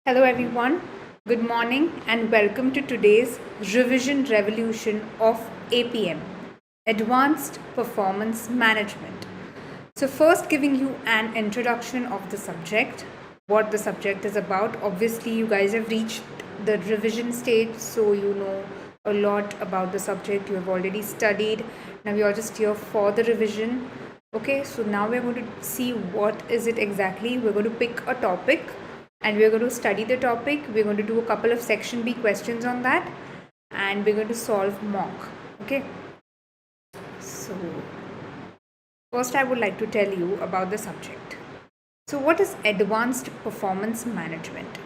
Hello everyone, good morning and welcome to today's revision revolution of APM, Advanced Performance Management. So first giving you an introduction of the subject, what the subject is about. Obviously you guys have reached the revision stage, so you know a lot about the subject, you have already studied. Now you are just here for the revision. Okay, so now we're going to see what is it exactly. We're going to pick a topic and we're going to study the topic. We're going to do a couple of section B questions on that and we're going to solve mock. Okay, so first I would like to tell you about the subject. So what is advanced performance management?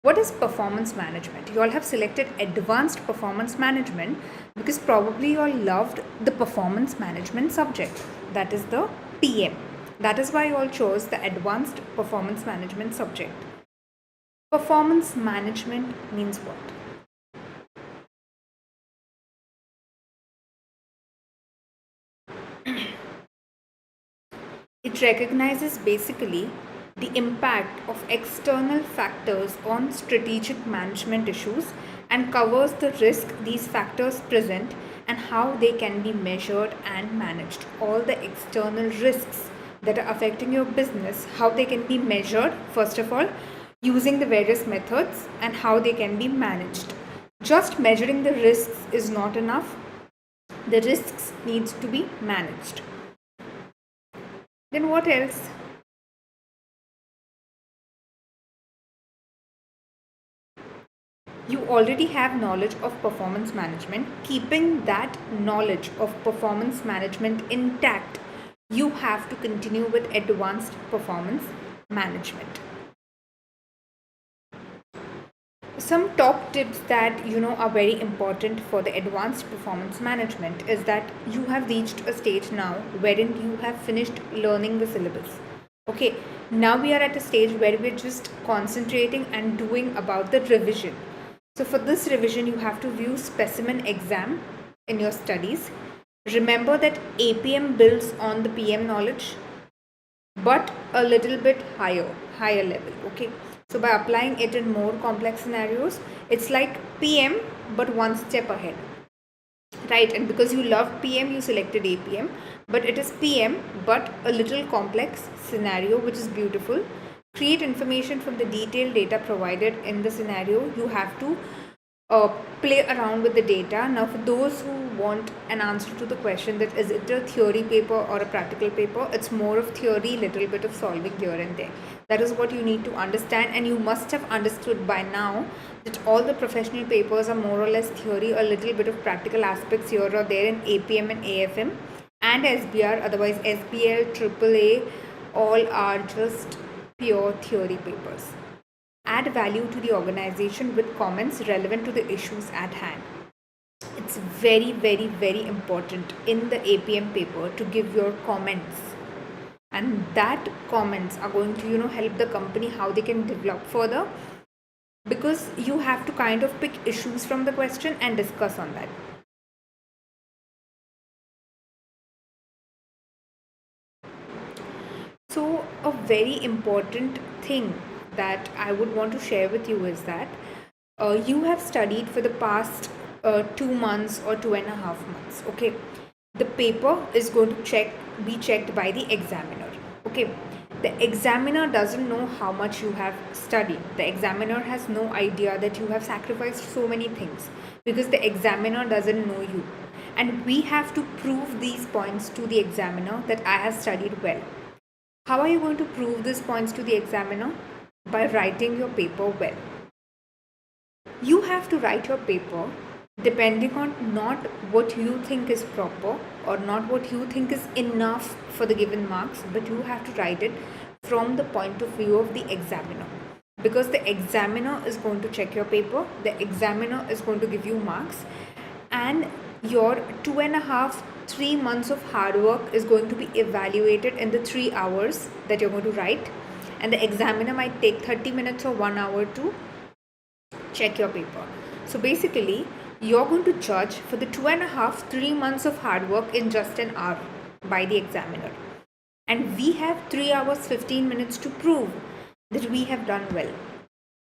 What is performance management? You all have selected advanced performance management because probably you all loved the performance management subject, that is the PM. That is why you all chose the advanced performance management subject. Performance management means what? It recognizes basically the impact of external factors on strategic management issues and covers the risk these factors present and how they can be measured and managed. All the external risks that are affecting your business, how they can be measured, first of all, using the various methods and how they can be managed. Just measuring the risks is not enough. The risks needs to be managed. Then what else? You already have knowledge of performance management. Keeping that knowledge of performance management intact, you have to continue with advanced performance management. Some top tips that are very important for the advanced performance management is that you have reached a stage now wherein you have finished learning the syllabus. Okay, now we are at a stage where we're just concentrating and doing about the revision. So for this revision, you have to view specimen exam in your studies. Remember that APM builds on the PM knowledge, but a little bit higher level. Okay, so by applying it in more complex scenarios, it's like PM but one step ahead, right? And because you loved PM, you selected APM, but it is PM but a little complex scenario, which is beautiful. Create information from the detailed data provided in the scenario. You have to play around with the data. Now for those who want an answer to the question that is it a theory paper or a practical paper, it's more of theory, little bit of solving here and there. That is what you need to understand, and you must have understood by now that all the professional papers are more or less theory, a little bit of practical aspects here or there in APM and AFM and SBR, otherwise SBL, AAA, all are just pure theory papers. Add value to the organization with comments relevant to the issues at hand. It's very, very, very important in the APM paper to give your comments, and that comments are going to help the company how they can develop further, because you have to kind of pick issues from the question and discuss on that. So a very important thing that I would want to share with you is that you have studied for the past 2 months or 2.5 months. Okay, the paper is going to be checked by the examiner. Okay, the examiner doesn't know how much you have studied. The examiner has no idea that you have sacrificed so many things, because the examiner doesn't know you, and we have to prove these points to the examiner that I have studied well. How are you going to prove these points to the examiner? By writing your paper well. You have to write your paper depending on not what you think is proper or not what you think is enough for the given marks, but you have to write it from the point of view of the examiner, because the examiner is going to check your paper, the examiner is going to give you marks, and your 2.5-3 months of hard work is going to be evaluated in the 3 hours that you're going to write, and the examiner might take 30 minutes or 1 hour to check your paper. So basically, you're going to judge for the 2.5-3 months of hard work in just an hour by the examiner. And we have 3 hours 15 minutes to prove that we have done well.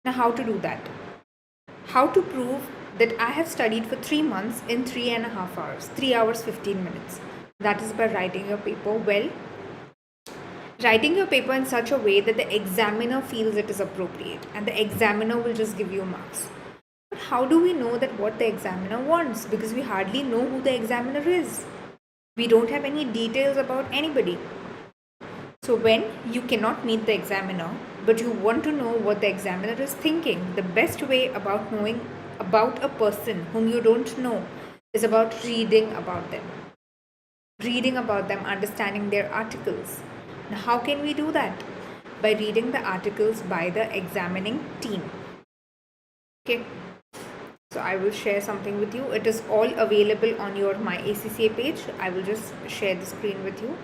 Now, how to do that? How to prove that I have studied for 3 months in 3.5 hours, 3 hours 15 minutes? That is by writing your paper well, writing your paper in such a way that the examiner feels it is appropriate and the examiner will just give you marks. But how do we know that what the examiner wants? Because we hardly know who the examiner is. We don't have any details about anybody. So when you cannot meet the examiner, but you want to know what the examiner is thinking, the best way about knowing about a person whom you don't know is about reading about them. Reading about them, understanding their articles. Now, how can we do that? By reading the articles by the examining team. Okay. So I will share something with you. It is all available on your My ACCA page. I will just share the screen with you.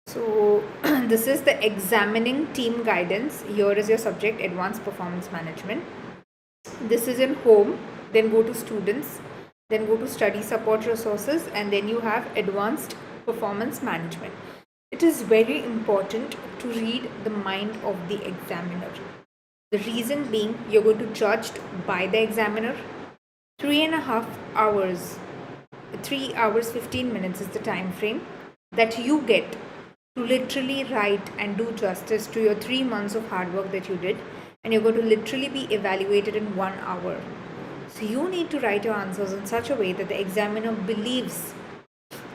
So this is the examining team guidance. Here is your subject, advanced performance management. This is in home, then go to students, then go to study support resources, and then you have advanced performance management. It is very important to read the mind of the examiner. The reason being, you're going to be judged by the examiner. 3.5 hours, 3 hours 15 minutes is the time frame that you get to literally write and do justice to your 3 months of hard work that you did, and you're going to literally be evaluated in 1 hour. So you need to write your answers in such a way that the examiner believes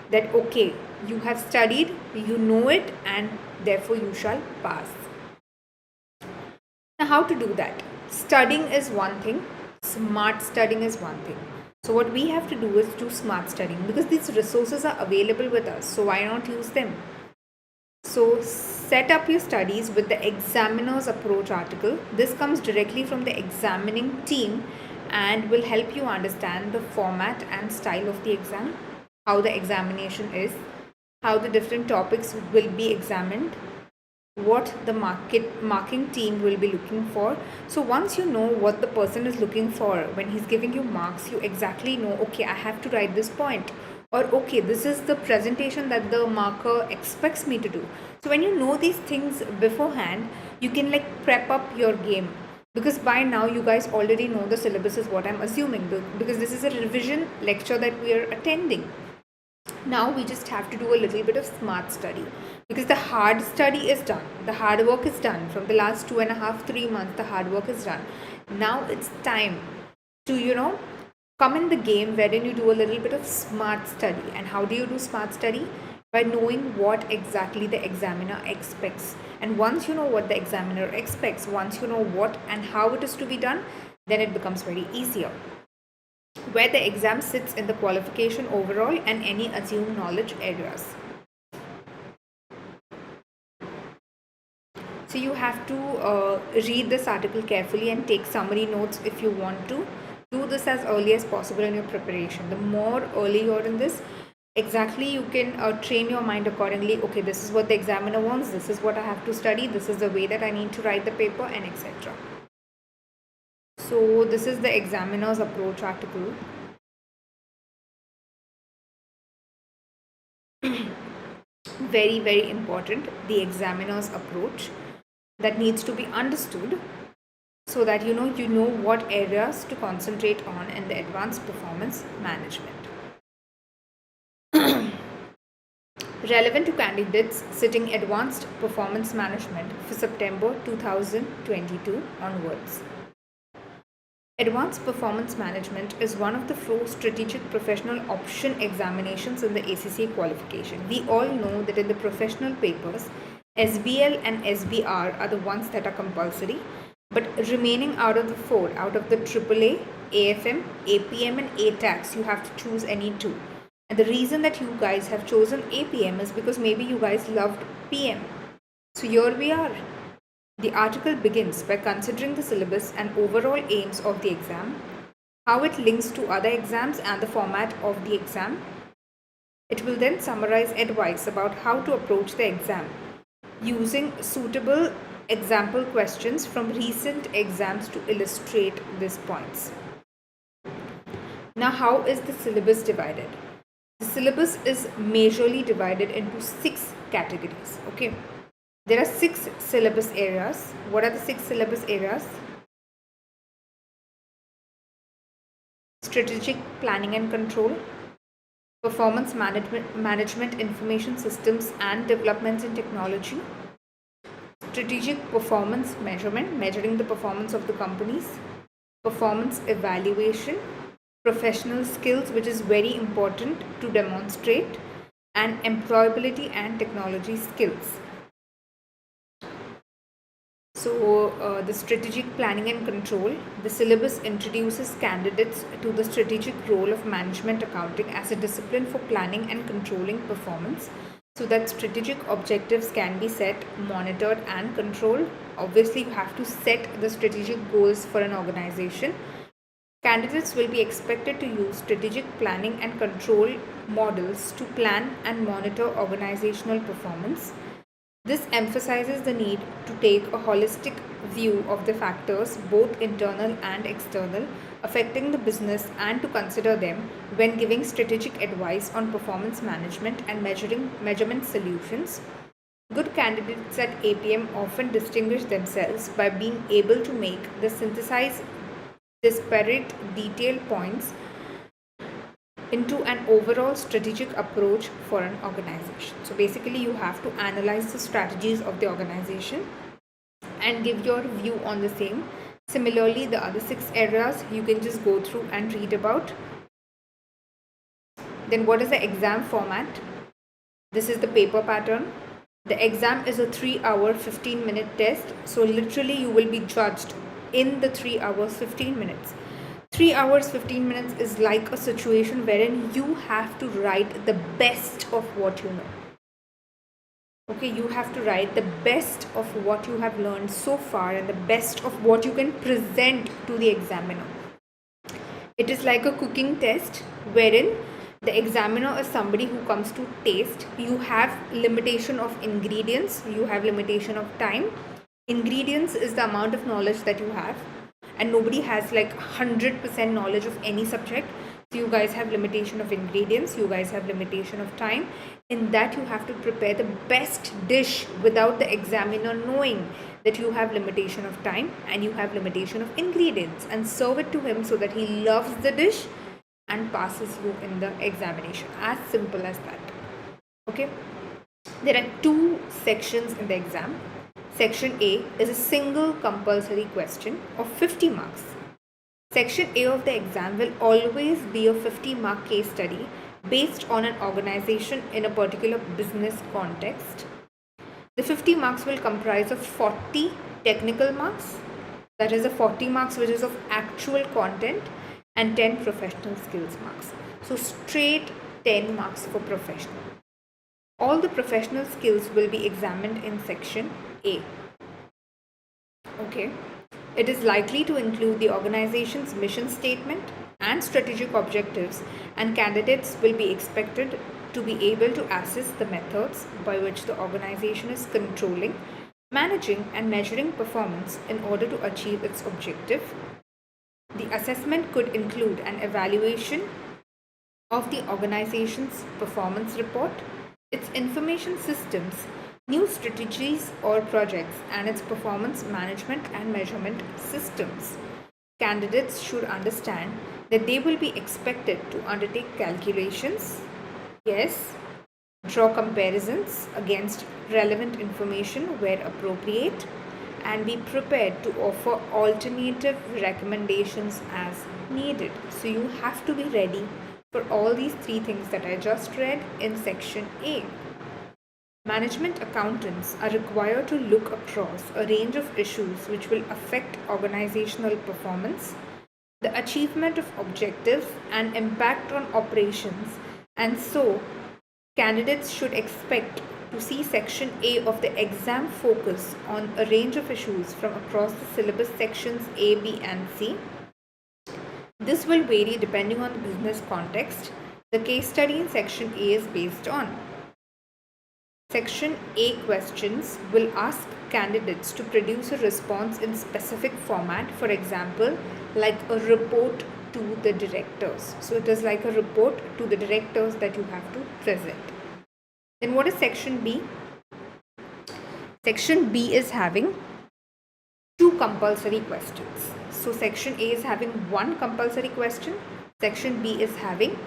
that okay, you have studied, you know it, and therefore you shall pass. Now, how to do that? Studying is one thing, smart studying is one thing. So what we have to do is do smart studying, because these resources are available with us, so why not use them? So set up your studies with the examiner's approach article. This comes directly from the examining team and will help you understand the format and style of the exam, how the examination is, how the different topics will be examined, what the marking team will be looking for. So once you know what the person is looking for when he's giving you marks, you exactly know, okay, I have to write this point, or okay, this is the presentation that the marker expects me to do. So when you know these things beforehand, you can like prep up your game, because by now you guys already know the syllabus is what I'm assuming, because this is a revision lecture that we are attending. Now we just have to do a little bit of smart study, because the hard study is done, the hard work is done. From the last 2.5-3 months, the hard work is done. Now it's time to come in the game wherein you do a little bit of smart study. And how do you do smart study? By knowing what exactly the examiner expects. And once you know what the examiner expects, once you know what and how it is to be done, then it becomes very easier. Where the exam sits in the qualification overall and any assumed knowledge areas. So you have to read this article carefully and take summary notes if you want to. Do this as early as possible in your preparation. The more early you're in this, exactly you can train your mind accordingly. Okay, this is what the examiner wants, this is what I have to study, this is the way that I need to write the paper, and etc. So this is the examiner's approach article. Very, very important, the examiner's approach that needs to be understood, so that you know what areas to concentrate on in the advanced performance management. Relevant to candidates sitting advanced performance management for September 2022 onwards. Advanced performance management is one of the 4 strategic professional option examinations in the ACCA qualification. We all know that in the professional papers, SBL and SBR are the ones that are compulsory, but remaining out of the 4, out of the AAA, AFM, APM and ATAX, you have to choose any 2. And the reason that you guys have chosen APM is because maybe you guys loved PM. So here we are. The article begins by considering the syllabus and overall aims of the exam, how it links to other exams and the format of the exam. It will then summarize advice about how to approach the exam using suitable example questions from recent exams to illustrate these points. Now, how is the syllabus divided? The syllabus is majorly divided into 6 categories. Okay, there are 6 syllabus areas. What are the 6 syllabus areas? Strategic planning and control, performance management information systems and developments in technology, strategic performance measurement, measuring the performance of the companies, performance evaluation, professional skills, which is very important to demonstrate, and employability and technology skills. So, the strategic planning and control, the syllabus introduces candidates to the strategic role of management accounting as a discipline for planning and controlling performance, so that strategic objectives can be set, monitored, and controlled. Obviously, you have to set the strategic goals for an organization. Candidates will be expected to use strategic planning and control models to plan and monitor organizational performance. This emphasizes the need to take a holistic view of the factors, both internal and external, affecting the business, and to consider them when giving strategic advice on performance management and measurement solutions. Good candidates at APM often distinguish themselves by being able to make the synthesize disparate detailed points into an overall strategic approach for an organization. So basically, you have to analyze the strategies of the organization and give your view on the same. Similarly, the other 6 areas you can just go through and read about. Then what is the exam format? This is the paper pattern. The exam is a 3-hour 15-minute test. So literally you will be judged in the 3 hours 15 minutes. 3 hours 15 minutes is like a situation wherein you have to write the best of what you know. Okay, you have to write the best of what you have learned so far and the best of what you can present to the examiner. It is like a cooking test wherein the examiner is somebody who comes to taste. You have limitation of ingredients, you have limitation of time. Ingredients is the amount of knowledge that you have, and nobody has like 100% knowledge of any subject. So you guys have limitation of ingredients, you guys have limitation of time. In that, you have to prepare the best dish without the examiner knowing that you have limitation of time and you have limitation of ingredients, and serve it to him so that he loves the dish and passes you in the examination. As simple as that. Okay, there are 2 sections in the exam. Section A is a single compulsory question of 50 marks. Section A of the exam will always be a 50-mark case study based on an organization in a particular business context. The 50 marks will comprise of 40 technical marks, that is the 40 marks which is of actual content, and 10 professional skills marks. So straight 10 marks for professional. All the professional skills will be examined in section A. Okay. It is likely to include the organization's mission statement and strategic objectives, and candidates will be expected to be able to assess the methods by which the organization is controlling, managing, and measuring performance in order to achieve its objective. The assessment could include an evaluation of the organization's performance report, its information systems, new strategies or projects, and its performance management and measurement systems. Candidates should understand that they will be expected to undertake calculations, yes, draw comparisons against relevant information where appropriate, and be prepared to offer alternative recommendations as needed. So you have to be ready for all these 3 things that I just read in section A. Management accountants are required to look across a range of issues which will affect organizational performance, the achievement of objectives, and impact on operations, and so candidates should expect to see section A of the exam focus on a range of issues from across the syllabus sections A, B, and C. This will vary depending on the business context. The case study in section A is based on. Section A questions will ask candidates to produce a response in specific format, for example, like a report to the directors. So it is like a report to the directors that you have to present. Then what is section B? Section B is having 2 compulsory questions. So section A is having 1 compulsory question. Section B is having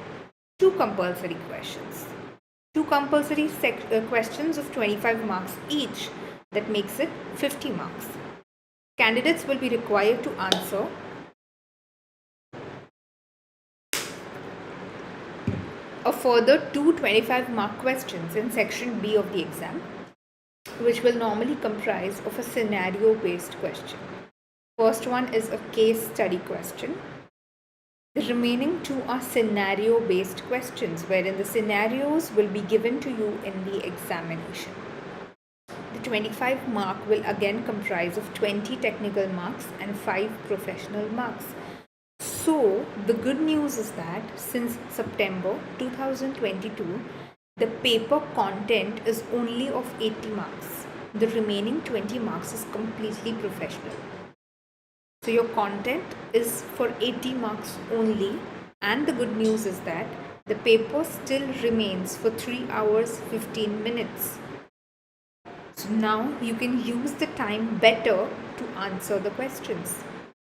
2 compulsory questions. 2 compulsory questions of 25 marks each. That makes it 50 marks. Candidates will be required to answer a further 2 25-mark questions in section B of the exam, which will normally comprise of a scenario-based question. First one is a case study question. The remaining 2 are scenario-based questions, wherein the scenarios will be given to you in the examination. The 25 mark will again comprise of 20 technical marks and 5 professional marks. So the good news is that since September 2022, the paper content is only of 80 marks. The remaining 20 marks is completely professional. So your content is for 80 marks only, and the good news is that the paper still remains for 3 hours 15 minutes. So now you can use the time better to answer the questions.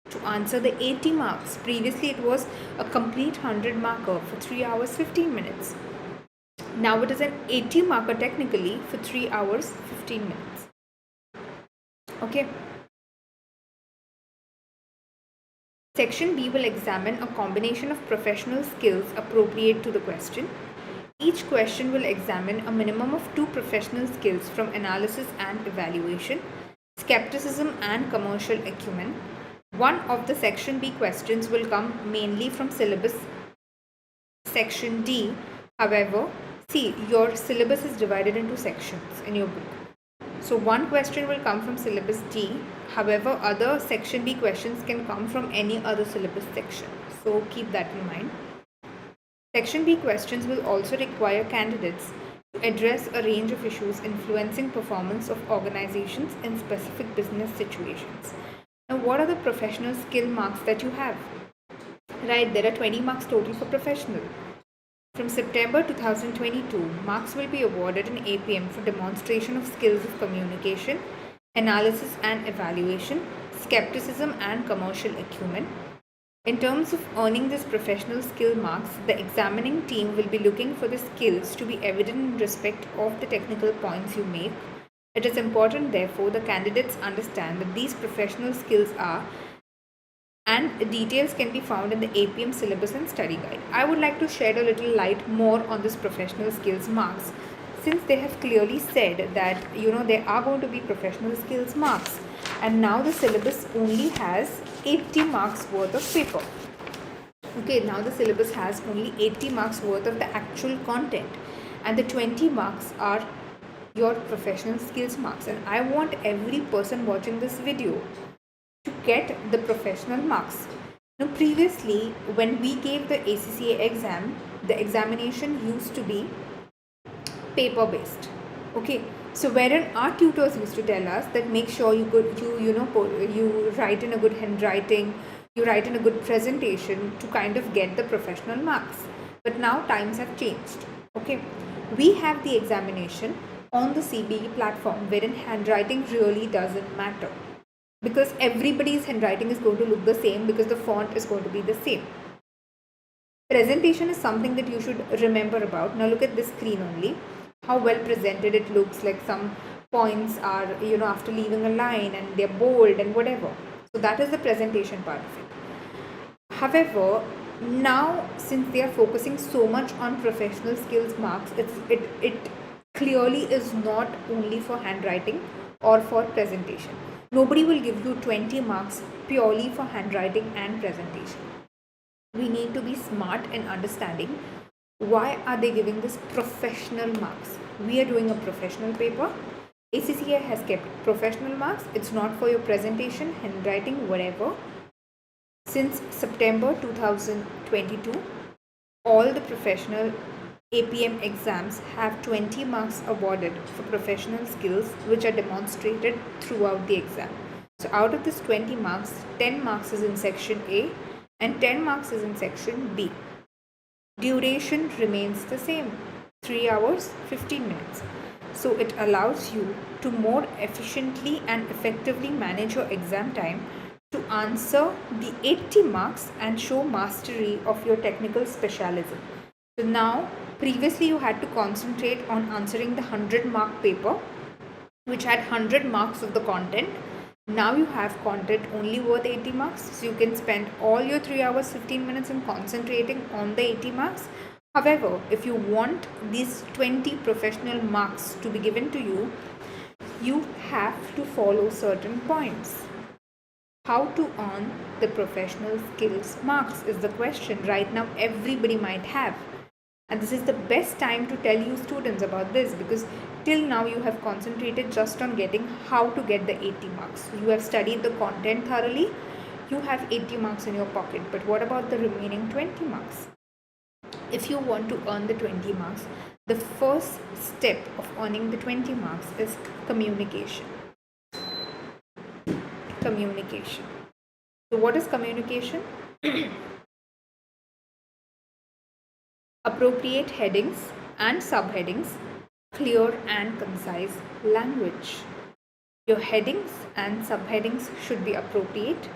To answer the 80 marks, previously it was a complete 100 marker for 3 hours 15 minutes. Now it is an 80 marker technically for 3 hours 15 minutes. Okay. Section B will examine a combination of professional skills appropriate to the question. Each question will examine a minimum of 2 professional skills from analysis and evaluation, skepticism and commercial acumen. One of the section B questions will come mainly from syllabus section D. However, see, your syllabus is divided into sections in your book. So one question will come from syllabus D. However, other section B questions can come from any other syllabus section. So keep that in mind. Section B questions will also require candidates to address a range of issues influencing performance of organizations in specific business situations. Now, what are the professional skill marks that you have? Right, there are 20 marks total for professional. From September 2022, marks will be awarded in APM for demonstration of skills of communication, analysis and evaluation, skepticism and commercial acumen. In terms of earning this professional skill marks, the examining team will be looking for the skills to be evident in respect of the technical points you make. It is important, therefore, the candidates understand that these professional skills are, and details can be found in the APM syllabus and study guide. I would like to shed a little light more on this professional skills marks, since they have clearly said that there are going to be professional skills marks, and now the syllabus only has 80 marks worth of paper. Okay, now the syllabus has only 80 marks worth of the actual content, and the 20 marks are your professional skills marks, and I want every person watching this video to get the professional marks. Now previously, when we gave the ACCA exam, the examination used to be paper based. Okay, so wherein our tutors used to tell us that make sure you write in a good handwriting, you write in a good presentation to kind of get the professional marks. But now times have changed. Okay, we have the examination on the CBE platform, wherein handwriting really doesn't matter, because everybody's handwriting is going to look the same, because the font is going to be the same. Presentation is something that you should remember about. Now look at this screen only, how well presented it looks, like some points are after leaving a line and they're bold and whatever. So that is the presentation part of it. However, now since they are focusing so much on professional skills marks, it clearly is not only for handwriting or for presentation. Nobody will give you 20 marks purely for handwriting and presentation. We need to be smart in understanding why are they giving this professional marks. We are doing a professional paper. ACCA has kept professional marks. It's not for your presentation, handwriting, whatever. Since September 2022, all the professional APM exams have 20 marks awarded for professional skills which are demonstrated throughout the exam. So out of this 20 marks, 10 marks is in section A and 10 marks is in section B. Duration remains the same, 3 hours 15 minutes. So it allows you to more efficiently and effectively manage your exam time to answer the 80 marks and show mastery of your technical specialism. So now, previously you had to concentrate on answering the 100-mark paper, which had 100 marks of the content. Now you have content only worth 80 marks, so you can spend all your 3 hours 15 minutes in concentrating on the 80 marks. However, if you want these 20 professional marks to be given to you, you have to follow certain points. How to earn the professional skills marks is the question right now everybody might have. And this is the best time to tell you students about this, because till now you have concentrated just on getting how to get the 80 marks. You have studied the content thoroughly, you have 80 marks in your pocket. But what about the remaining 20 marks? If you want to earn the 20 marks, the first step of earning the 20 marks is communication. Communication. So what is communication? Appropriate headings and subheadings, clear and concise language. Your headings and subheadings should be appropriate.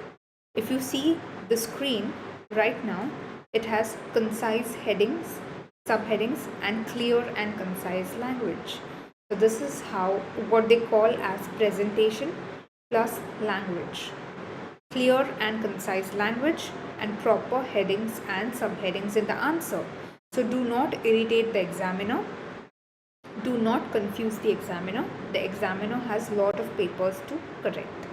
If you see the screen right now, it has concise headings, subheadings, and clear and concise language. So this is how what they call as presentation plus language. Clear and concise language and proper headings and subheadings in the answer. So do not irritate the examiner. Do not confuse the examiner. The examiner has a lot of papers to correct.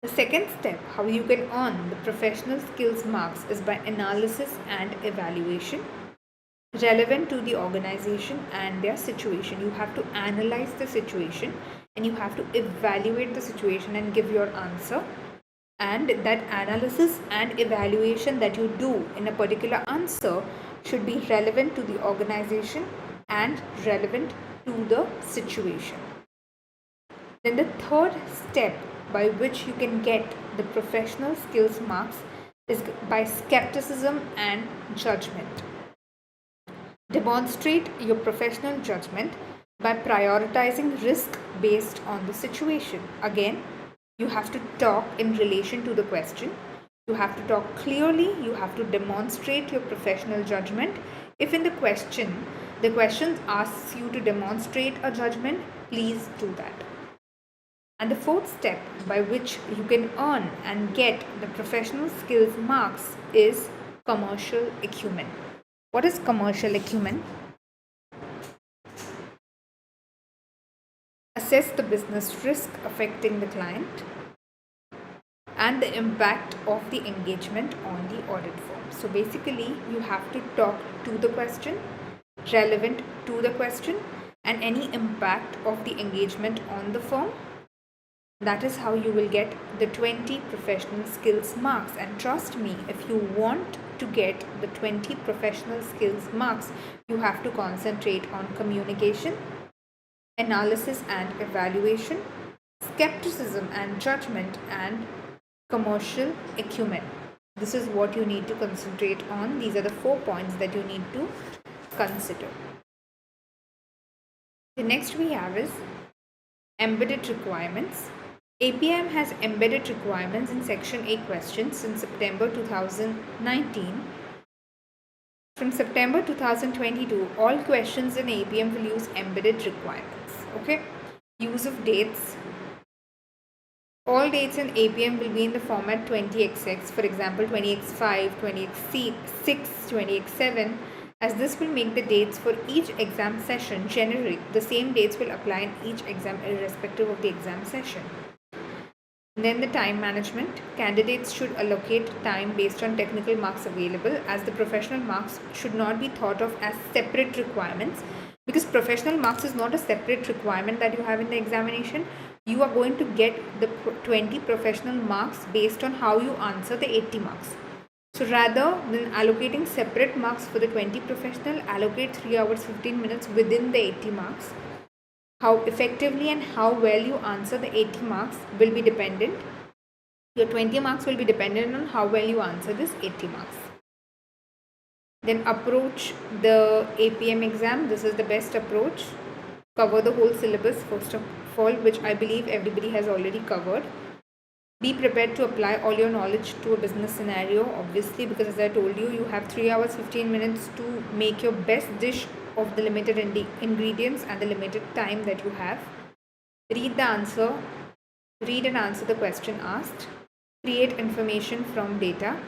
The second step, how you can earn the professional skills marks, is by analysis and evaluation relevant to the organization and their situation. You have to analyze the situation and you have to evaluate the situation and give your answer. And that analysis and evaluation that you do in a particular answer should be relevant to the organization and relevant to the situation. Then the third step by which you can get the professional skills marks is by skepticism and judgment. Demonstrate your professional judgment by prioritizing risk based on the situation. Again, you have to talk in relation to the question. You have to talk clearly. You have to demonstrate your professional judgment. If in the question asks you to demonstrate a judgment, please do that. And the fourth step by which you can earn and get the professional skills marks is commercial acumen. What is commercial acumen? Assess the business risk affecting the client and the impact of the engagement on the audit firm. So basically, you have to talk to the question, relevant to the question, and any impact of the engagement on the firm. That is how you will get the 20 professional skills marks. And trust me, if you want to get the 20 professional skills marks, you have to concentrate on communication, analysis and evaluation, skepticism and judgment, and commercial acumen. This is what you need to concentrate on. These are the 4 points that you need to consider. The next we have is embedded requirements. APM has embedded requirements in Section A questions since September 2019. From September 2022, all questions in APM will use embedded requirements. Okay. Use of dates. All dates in APM will be in the format 20xx, for example 20x5, 20x6, 20x7, as this will make the dates for each exam session generic. The same dates will apply in each exam irrespective of the exam session. Then the time management. Candidates should allocate time based on technical marks available, as the professional marks should not be thought of as separate requirements, because professional marks is not a separate requirement that you have in the examination. You are going to get the 20 professional marks based on how you answer the 80 marks. So rather than allocating separate marks for the 20 professional, allocate 3 hours 15 minutes within the 80 marks. How effectively and how well you answer the 80 marks will be dependent Your 20 marks will be dependent on how well you answer this 80 marks. Then approach the APM exam. This is the best approach. Cover the whole syllabus first of all, which I believe everybody has already covered. Be prepared to apply all your knowledge to a business scenario, obviously, because as I told you, you have 3 hours 15 minutes to make your best dish of the limited ingredients and the limited time that you have. Read and answer the question asked. Create information from data.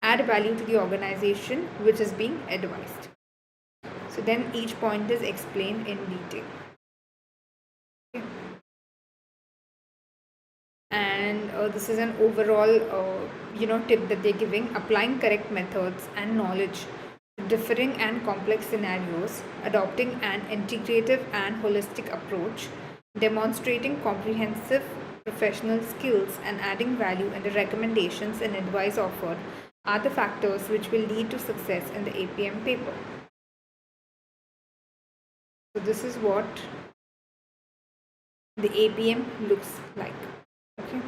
Add value to the organization which is being advised. So then each point is explained in detail. Okay. And this is an overall tip that they're giving. Applying correct methods and knowledge to differing and complex scenarios, adopting an integrative and holistic approach, demonstrating comprehensive professional skills, and adding value in the recommendations and advice offered are the factors which will lead to success in the APM paper. So this is what the APM looks like. Okay.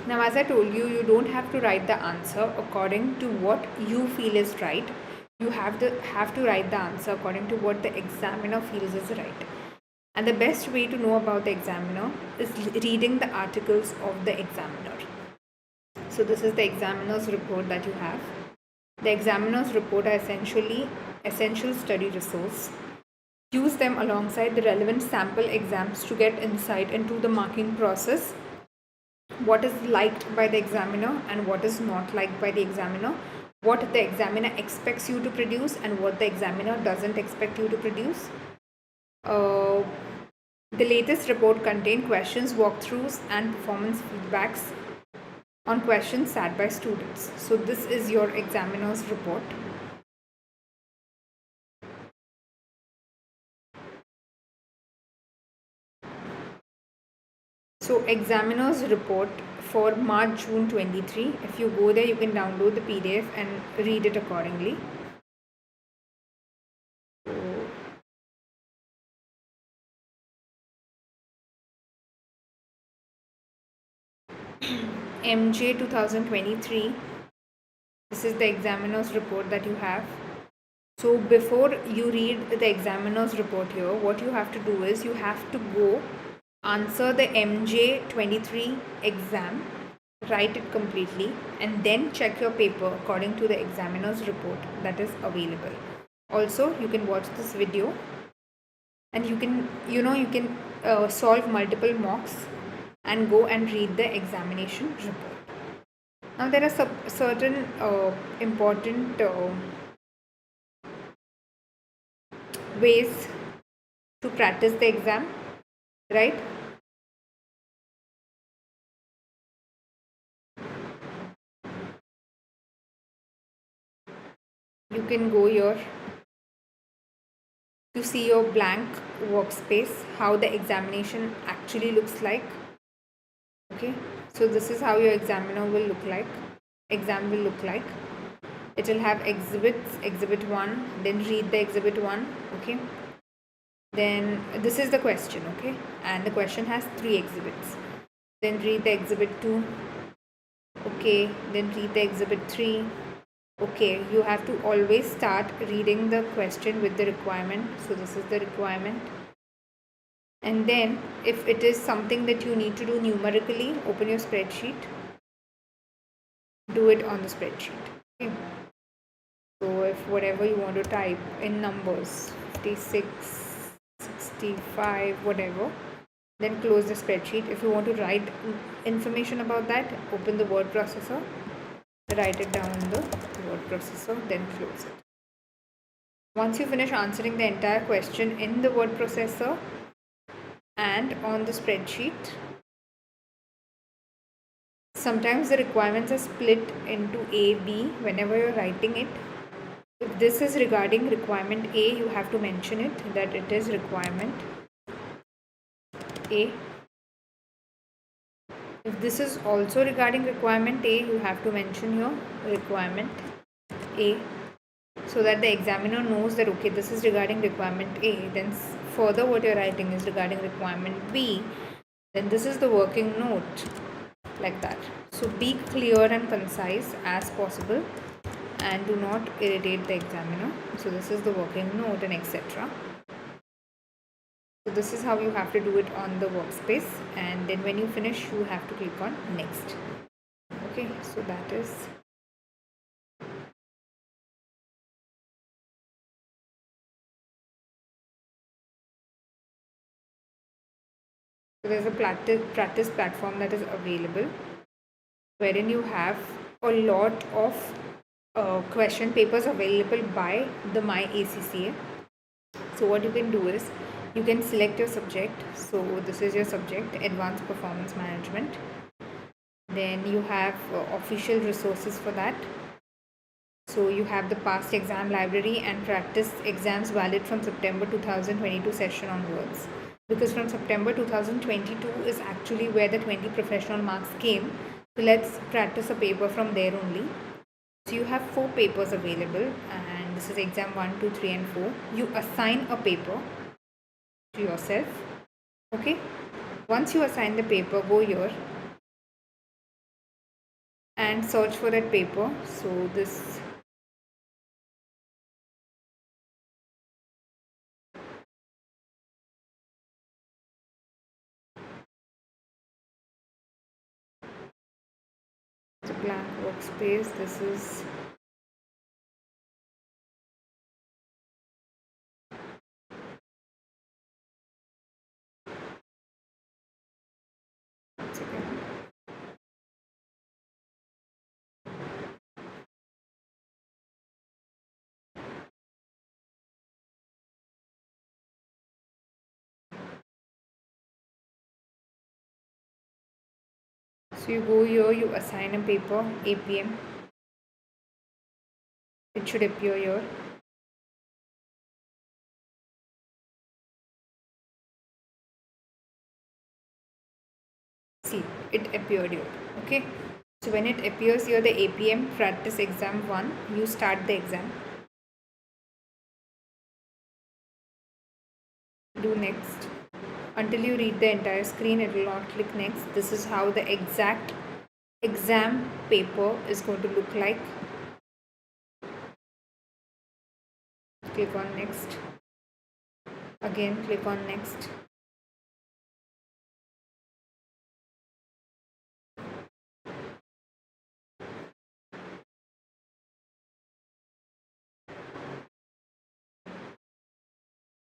Now, as I told you, you don't have to write the answer according to what you feel is right. You have to write the answer according to what the examiner feels is right. And the best way to know about the examiner is reading the articles of the examiner. So this is the examiner's report that you have. The examiner's report are essential study resource. Use them alongside the relevant sample exams to get insight into the marking process, what is liked by the examiner and what is not liked by the examiner, what the examiner expects you to produce and what the examiner doesn't expect you to produce. The latest report contained questions, walkthroughs and performance feedbacks on questions sat by students. So this is your examiner's report. So examiner's report for March-June 23. If you go there, you can download the PDF and read it accordingly. MJ 2023. This is the examiner's report that you have. So before you read the examiner's report here, what you have to do is you have to go answer the MJ 23 exam, write it completely, and then check your paper according to the examiner's report that is available. Also, you can watch this video and you can solve multiple mocks and go and read the examination report. Now there are certain important ways to practice the exam, right? You can go here to see your blank workspace, how the examination actually looks like. Okay, so this is how your exam will look like. It will have exhibits, exhibit 1, then read the exhibit 1. Okay, then this is the question. Okay, and the question has 3 exhibits. Then read the exhibit 2. Okay, then read the exhibit 3. Okay, you have to always start reading the question with the requirement. So this is the requirement. And then if it is something that you need to do numerically, open your spreadsheet, do it on the spreadsheet. Okay. So if whatever you want to type in numbers, 56, 65, whatever, then close the spreadsheet. If you want to write information about that, open the word processor, write it down in the word processor, then close it. Once you finish answering the entire question in the word processor and on the spreadsheet, sometimes the requirements are split into A, B whenever you're writing it. If this is regarding requirement A, you have to mention it that it is requirement A. If this is also regarding requirement A, you have to mention your requirement A, so that the examiner knows that okay, this is regarding requirement A, then further what you're writing is regarding requirement B, then this is the working note, like that. So be clear and concise as possible and do not irritate the examiner. So this is the working note and etc. So this is how you have to do it on the workspace, and then when you finish you have to click on next. Okay, so that is so there's a practice platform that is available wherein you have a lot of question papers available by the My ACCA. So what you can do is you can select your subject. So this is your subject, Advanced Performance Management. Then you have official resources for that. So you have the past exam library and practice exams valid from September 2022 session onwards. Because from September 2022 is actually where the 20 professional marks came. So let's practice a paper from there only. So you have 4 papers available, and this is exam 1, 2, 3 and 4. You assign a paper to yourself. Okay. Once you assign the paper, go here and search for that paper. So this is a blank workspace. This is so you go here, you assign a paper, APM. It should appear here. See, it appeared here. Okay. So when it appears here, the APM practice exam 1, you start the exam. Do next. Until you read the entire screen, it will not click next. This is how the exact exam paper is going to look like. Click on next. Again, click on next.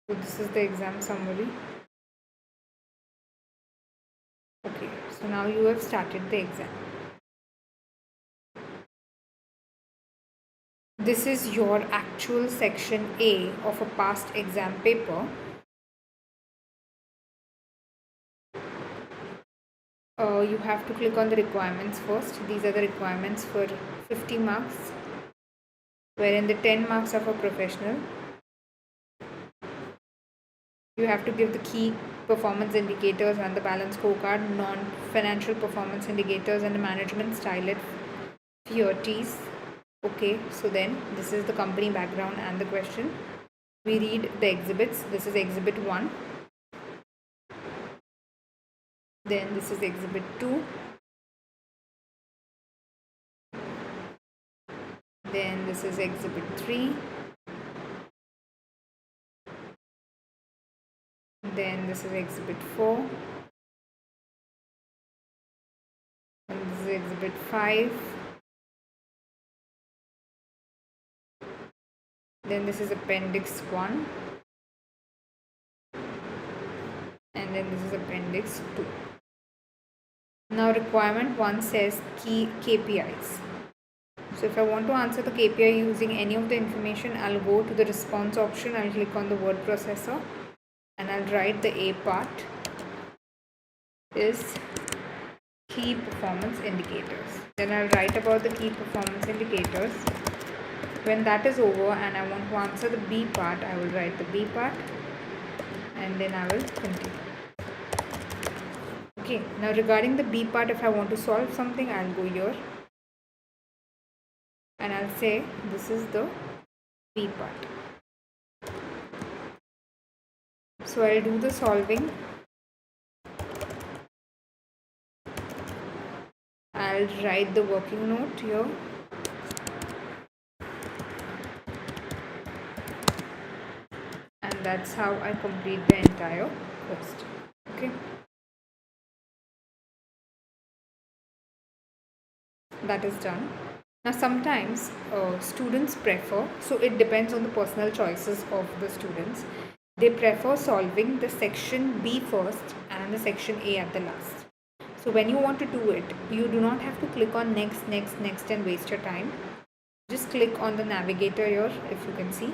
So this is the exam summary. Okay, so now you have started the exam. This is your actual section A of a past exam paper. You have to click on the requirements first. These are the requirements for 50 marks, wherein the 10 marks are for professional. You have to give the key performance indicators and the balance scorecard, non-financial performance indicators, and the management style FIOTs. Okay, so then this is the company background and the question. We read the exhibits. This is exhibit 1. Then this is exhibit 2. Then this is exhibit 3. Then this is exhibit 4. And this is exhibit 5. Then this is appendix 1. And then this is appendix 2. Now requirement 1 says key KPIs. So if I want to answer the KPI using any of the information, I'll go to the response option, I'll click on the word processor and I'll write the A part is key performance indicators. Then I'll write about the key performance indicators. When that is over and I want to answer the B part, I will write the B part and then I will continue. Okay, now regarding the B part, if I want to solve something, I'll go here and I'll say this is the B part. So I'll do the solving. I'll write the working note here. And that's how I complete the entire question. Okay. That is done. Now sometimes students prefer, so it depends on the personal choices of the students. They prefer solving the section B first and the section A at the last. So when you want to do it, you do not have to click on next, next, next and waste your time. Just click on the navigator here, if you can see.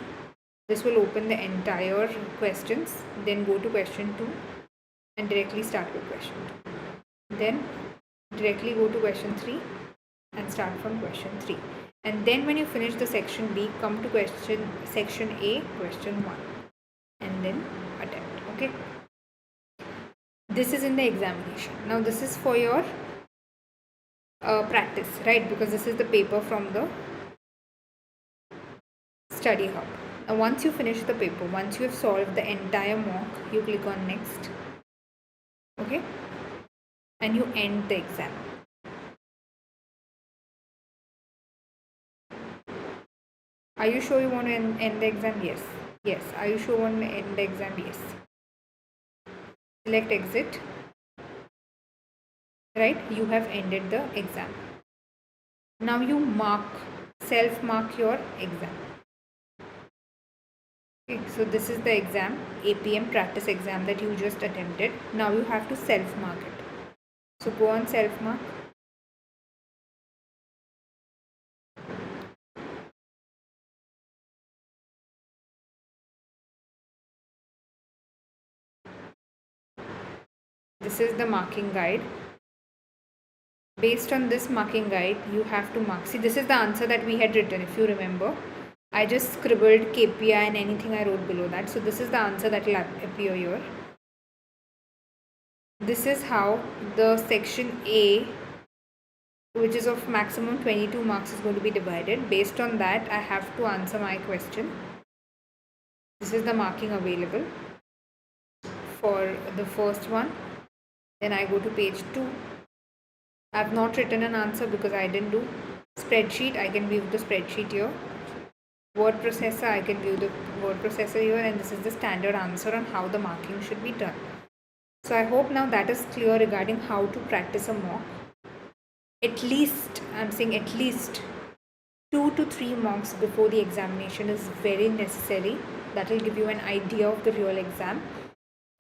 This will open the entire questions. Then go to question 2 and directly start with question 2. Then directly go to question 3 and start from question 3. And then when you finish the section B, come to section A, question 1 and then attempt. Okay. This is in the examination. Now this is for your practice, right? Because this is the paper from the study hub. Now once you finish the paper, once you have solved the entire mock, you click on next. Okay. And you end the exam. Are you sure you want to end the exam? Yes. Yes. Are you sure you want to end the exam? Yes. Select exit. Right? You have ended the exam. Now you self-mark your exam. Okay, so this is the exam, APM practice exam that you just attempted. Now you have to self-mark it. So go on self-mark. This is the marking guide. Based on this marking guide, you have to mark. See, this is the answer that we had written, if you remember. I just scribbled KPI and anything I wrote below that. So this is the answer that will appear here. This is how the section A, which is of maximum 22 marks, is going to be divided. Based on that, I have to answer my question. This is the marking available for the first one. Then I go to page 2. I have not written an answer because I didn't do spreadsheet. I can view the spreadsheet here. Word processor, I can view the word processor here, and this is the standard answer on how the marking should be done. So I hope now that is clear regarding how to practice a mock. At least, I'm saying at least 2 to 3 mocks before the examination is very necessary. That will give you an idea of the real exam.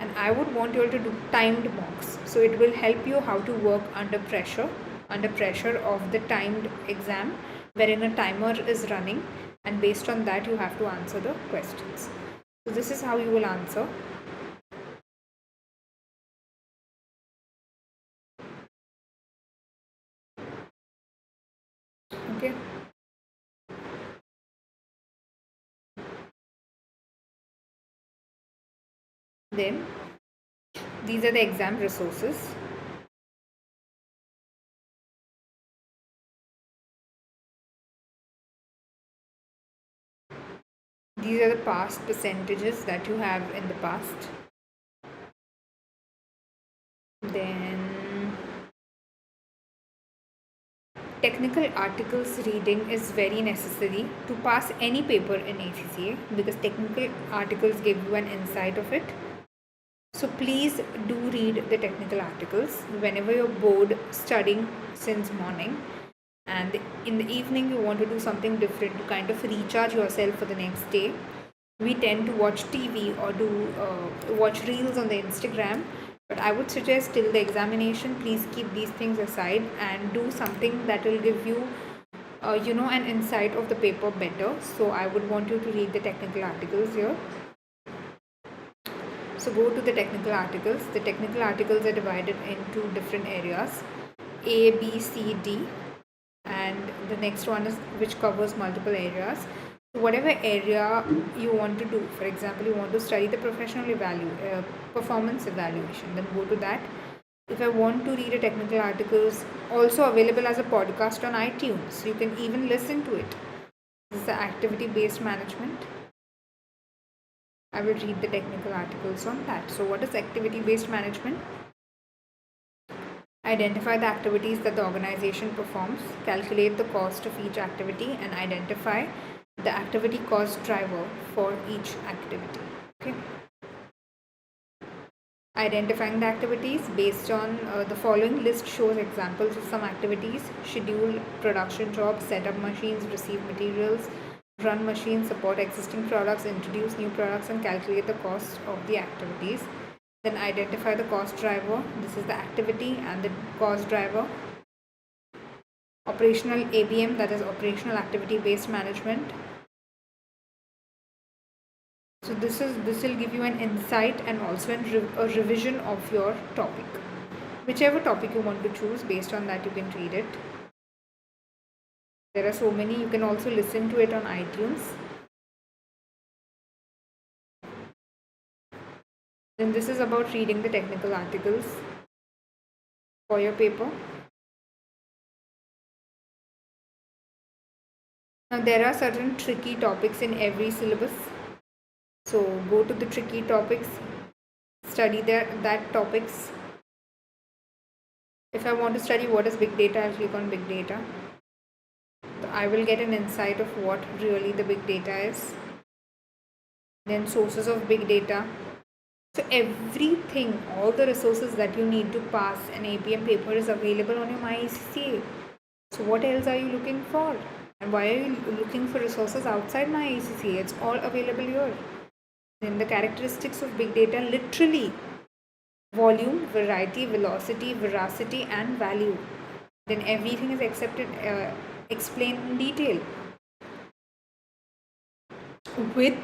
And I would want you all to do timed mocks. So it will help you how to work under pressure of the timed exam, wherein a timer is running, and based on that you have to answer the questions. So this is how you will answer. Okay. Then these are the exam resources. These are the past percentages that you have in the past. Then technical articles reading is very necessary to pass any paper in ACCA, because technical articles give you an insight of it. So please do read the technical articles whenever you're bored studying since morning, and in the evening you want to do something different to kind of recharge yourself for the next day. We tend to watch TV or watch reels on the Instagram, but I would suggest till the examination, please keep these things aside and do something that will give you an insight of the paper better. So I would want you to read the technical articles here. So go to the technical articles. The technical articles are divided into different areas, A, B, C, D, and the next one is which covers multiple areas. So whatever area you want to do, for example, you want to study the performance evaluation, then go to that. If I want to read a technical articles, also available as a podcast on iTunes, so you can even listen to it. This is the activity-based management. I will read the technical articles on that. So what is activity-based management? Identify the activities that the organization performs, calculate the cost of each activity, and identify the activity cost driver for each activity. Okay. Identifying the activities based on the following list shows examples of some activities: schedule production jobs, set up machines, receive materials, run machines, support existing products, introduce new products, and calculate the cost of the activities. Then identify the cost driver. This is the activity and the cost driver. Operational APM, that is operational activity based management. So this will give you an insight and also a revision of your topic. Whichever topic you want to choose, based on that you can read it. There are so many. You can also listen to it on iTunes. Then this is about reading the technical articles for your paper. Now there are certain tricky topics in every syllabus. So go to the tricky topics, study that topics. If I want to study what is big data, I'll click on big data. So I will get an insight of what really the big data is. Then sources of big data. So everything, all the resources that you need to pass an APM paper is available on your MyICCA. So what else are you looking for? And why are you looking for resources outside MyICCA? It's all available here. Then the characteristics of big data, literally volume, variety, velocity, veracity, and value. Then everything is explained in detail with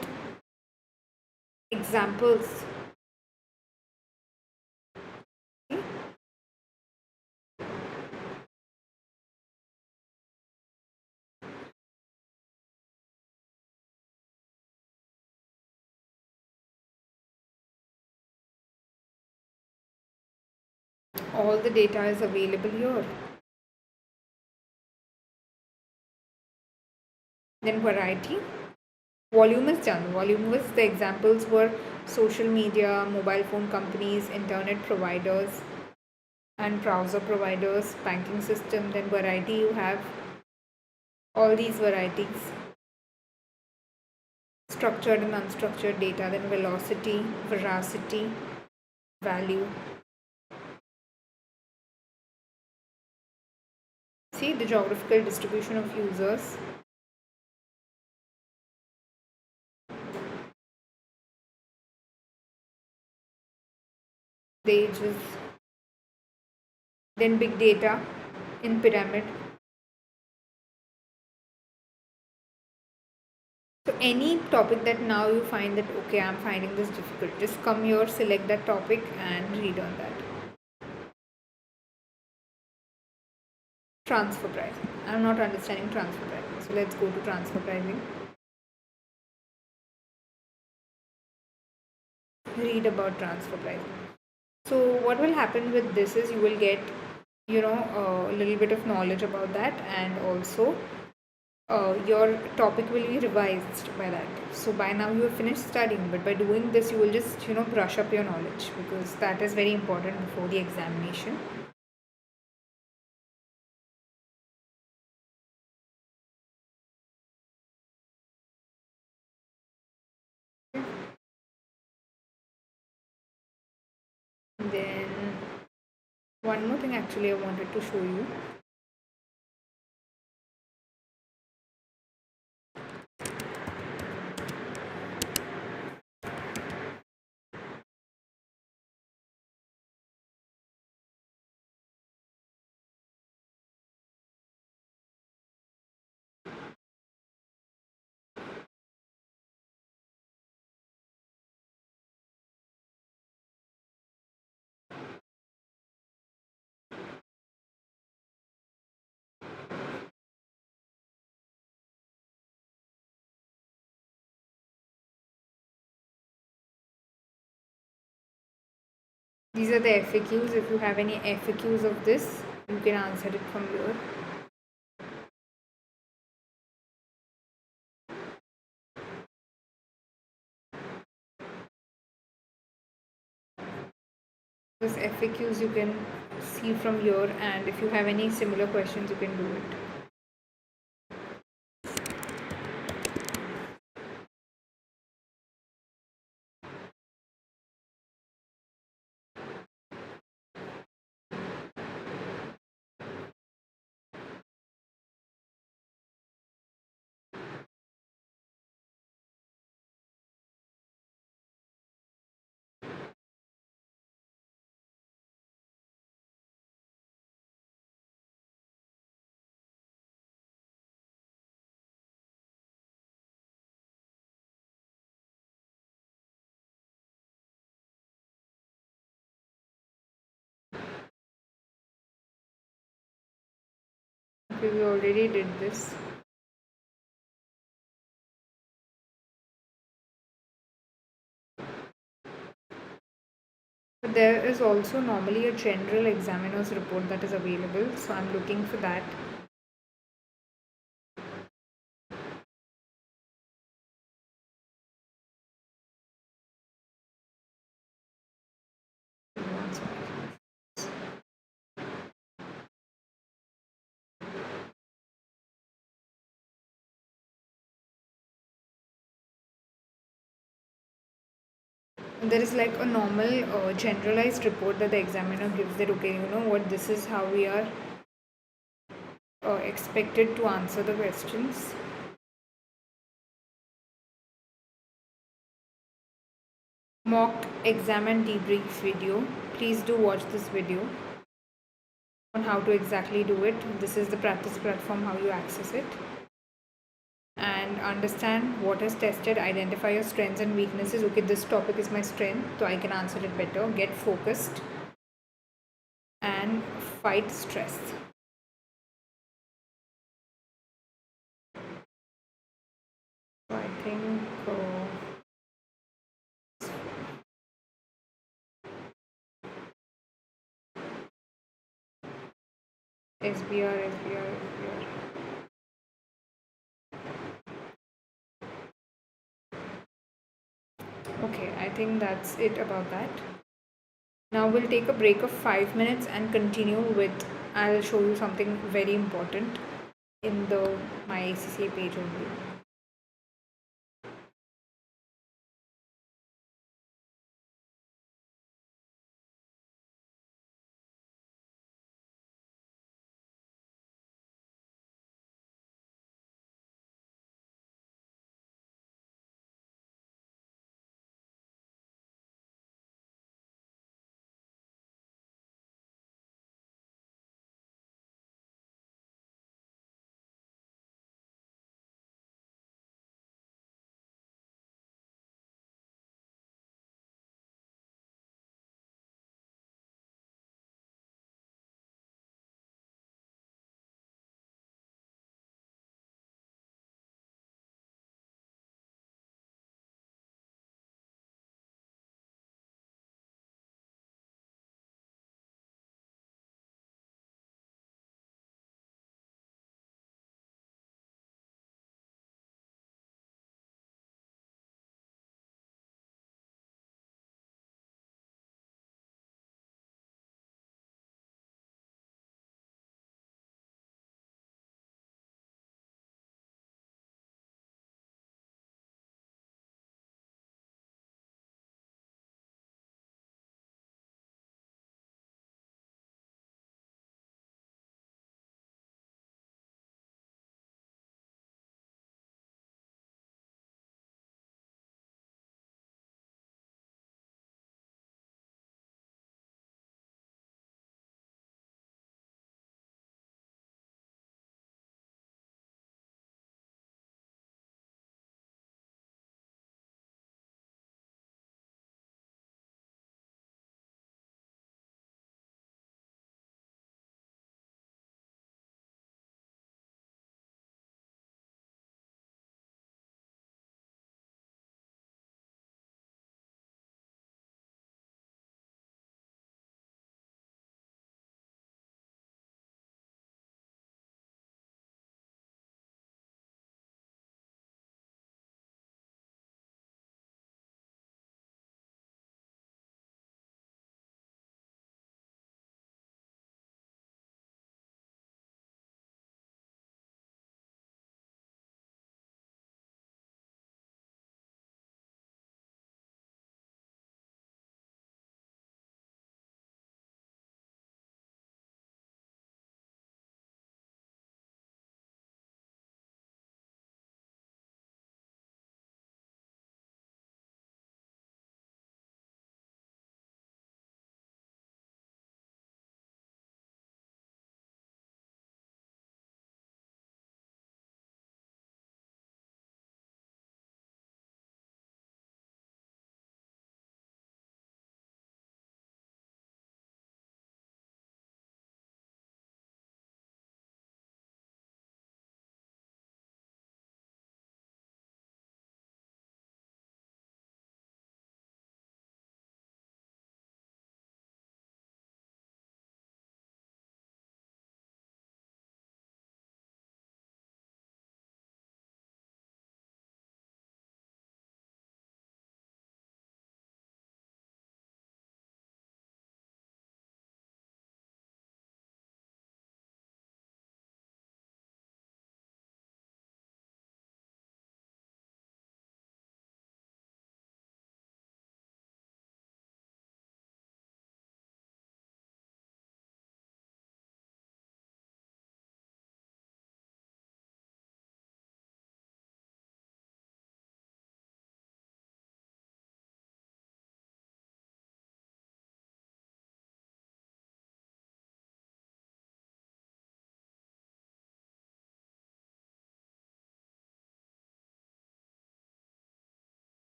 examples. All the data is available here. Then variety. Volume is done. Volume was the examples were social media, mobile phone companies, internet providers, and browser providers, banking system. Then variety, you have all these varieties. Structured and unstructured data. Then velocity, veracity, value. See the geographical distribution of users. The ages. Then big data in pyramid. So any topic that now you find that okay, I'm finding this difficult, just come here, select that topic and read on that. Transfer pricing. I'm not understanding transfer pricing. So let's go to transfer pricing. Read about transfer pricing. So what will happen with this is you will get a little bit of knowledge about that, and also your topic will be revised by that. So by now you have finished studying, but by doing this you will just brush up your knowledge, because that is very important before the examination. Then one more thing actually I wanted to show you. These are the FAQs. If you have any FAQs of this, you can answer it from here. Those FAQs you can see from here, and if you have any similar questions, you can do it. Okay, we already did this. But there is also normally a general examiner's report that is available, so I'm looking for that. One second. There is like a normal generalized report that the examiner gives, that okay, you know what, this is how we are expected to answer the questions. Mock exam and debrief video. Please do watch this video on how to exactly do it. This is the practice platform, how you access it. And understand what is tested, identify your strengths and weaknesses. Okay, this topic is my strength, so I can answer it better. Get focused and fight stress. So I think SBR. Okay, I think that's it about that. Now we'll take a break of 5 minutes and continue with, I'll show you something very important in the my ACCA page only.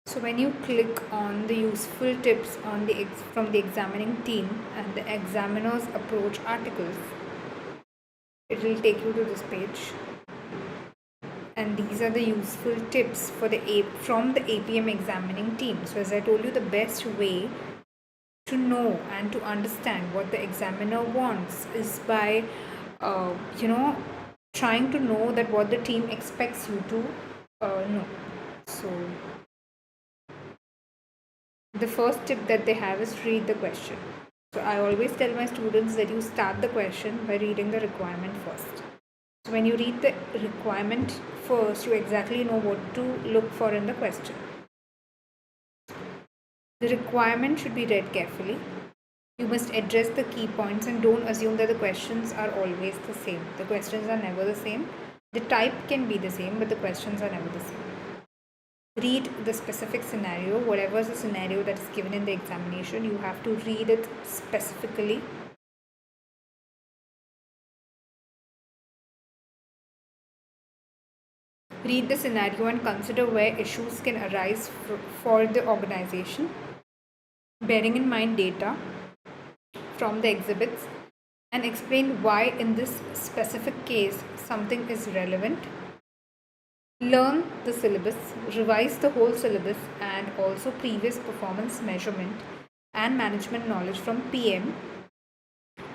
So when you click on the useful tips on from the examining team and the examiner's approach articles, it will take you to this page. And these are the useful tips for from the APM examining team. So as I told you, the best way to know and to understand what the examiner wants is by trying to know that what the team expects you to know. So the first tip that they have is read the question. So I always tell my students that you start the question by reading the requirement first. So when you read the requirement first, you exactly know what to look for in the question. The requirement should be read carefully. You must address the key points and don't assume that the questions are always the same. The questions are never the same. The type can be the same, but the questions are never the same. Read the specific scenario. Whatever is the scenario that is given in the examination, you have to read it specifically. Read the scenario and consider where issues can arise for the organization, bearing in mind data from the exhibits, and explain why in this specific case something is relevant. Learn the syllabus, revise the whole syllabus and also previous performance measurement and management knowledge from PM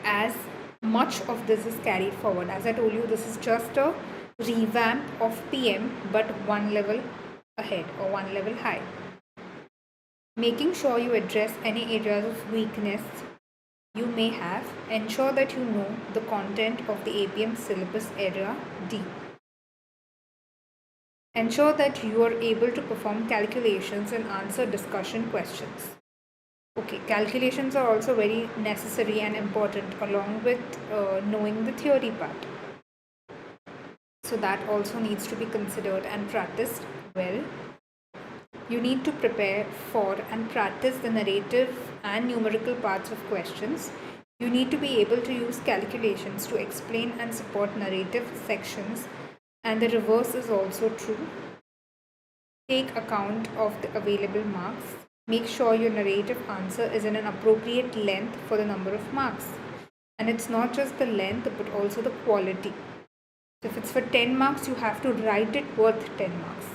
as much of this is carried forward. As I told you, this is just a revamp of PM but one level ahead or one level high. Making sure you address any areas of weakness you may have. Ensure that you know the content of the APM syllabus area D. Ensure that you are able to perform calculations and answer discussion questions. Okay, calculations are also very necessary and important along with knowing the theory part. So that also needs to be considered and practiced well. You need to prepare for and practice the narrative and numerical parts of questions. You need to be able to use calculations to explain and support narrative sections, and the reverse is also true. Take account of the available marks. Make sure your narrative answer is in an appropriate length for the number of marks. And it's not just the length but also the quality. So if it's for 10 marks, you have to write it worth 10 marks.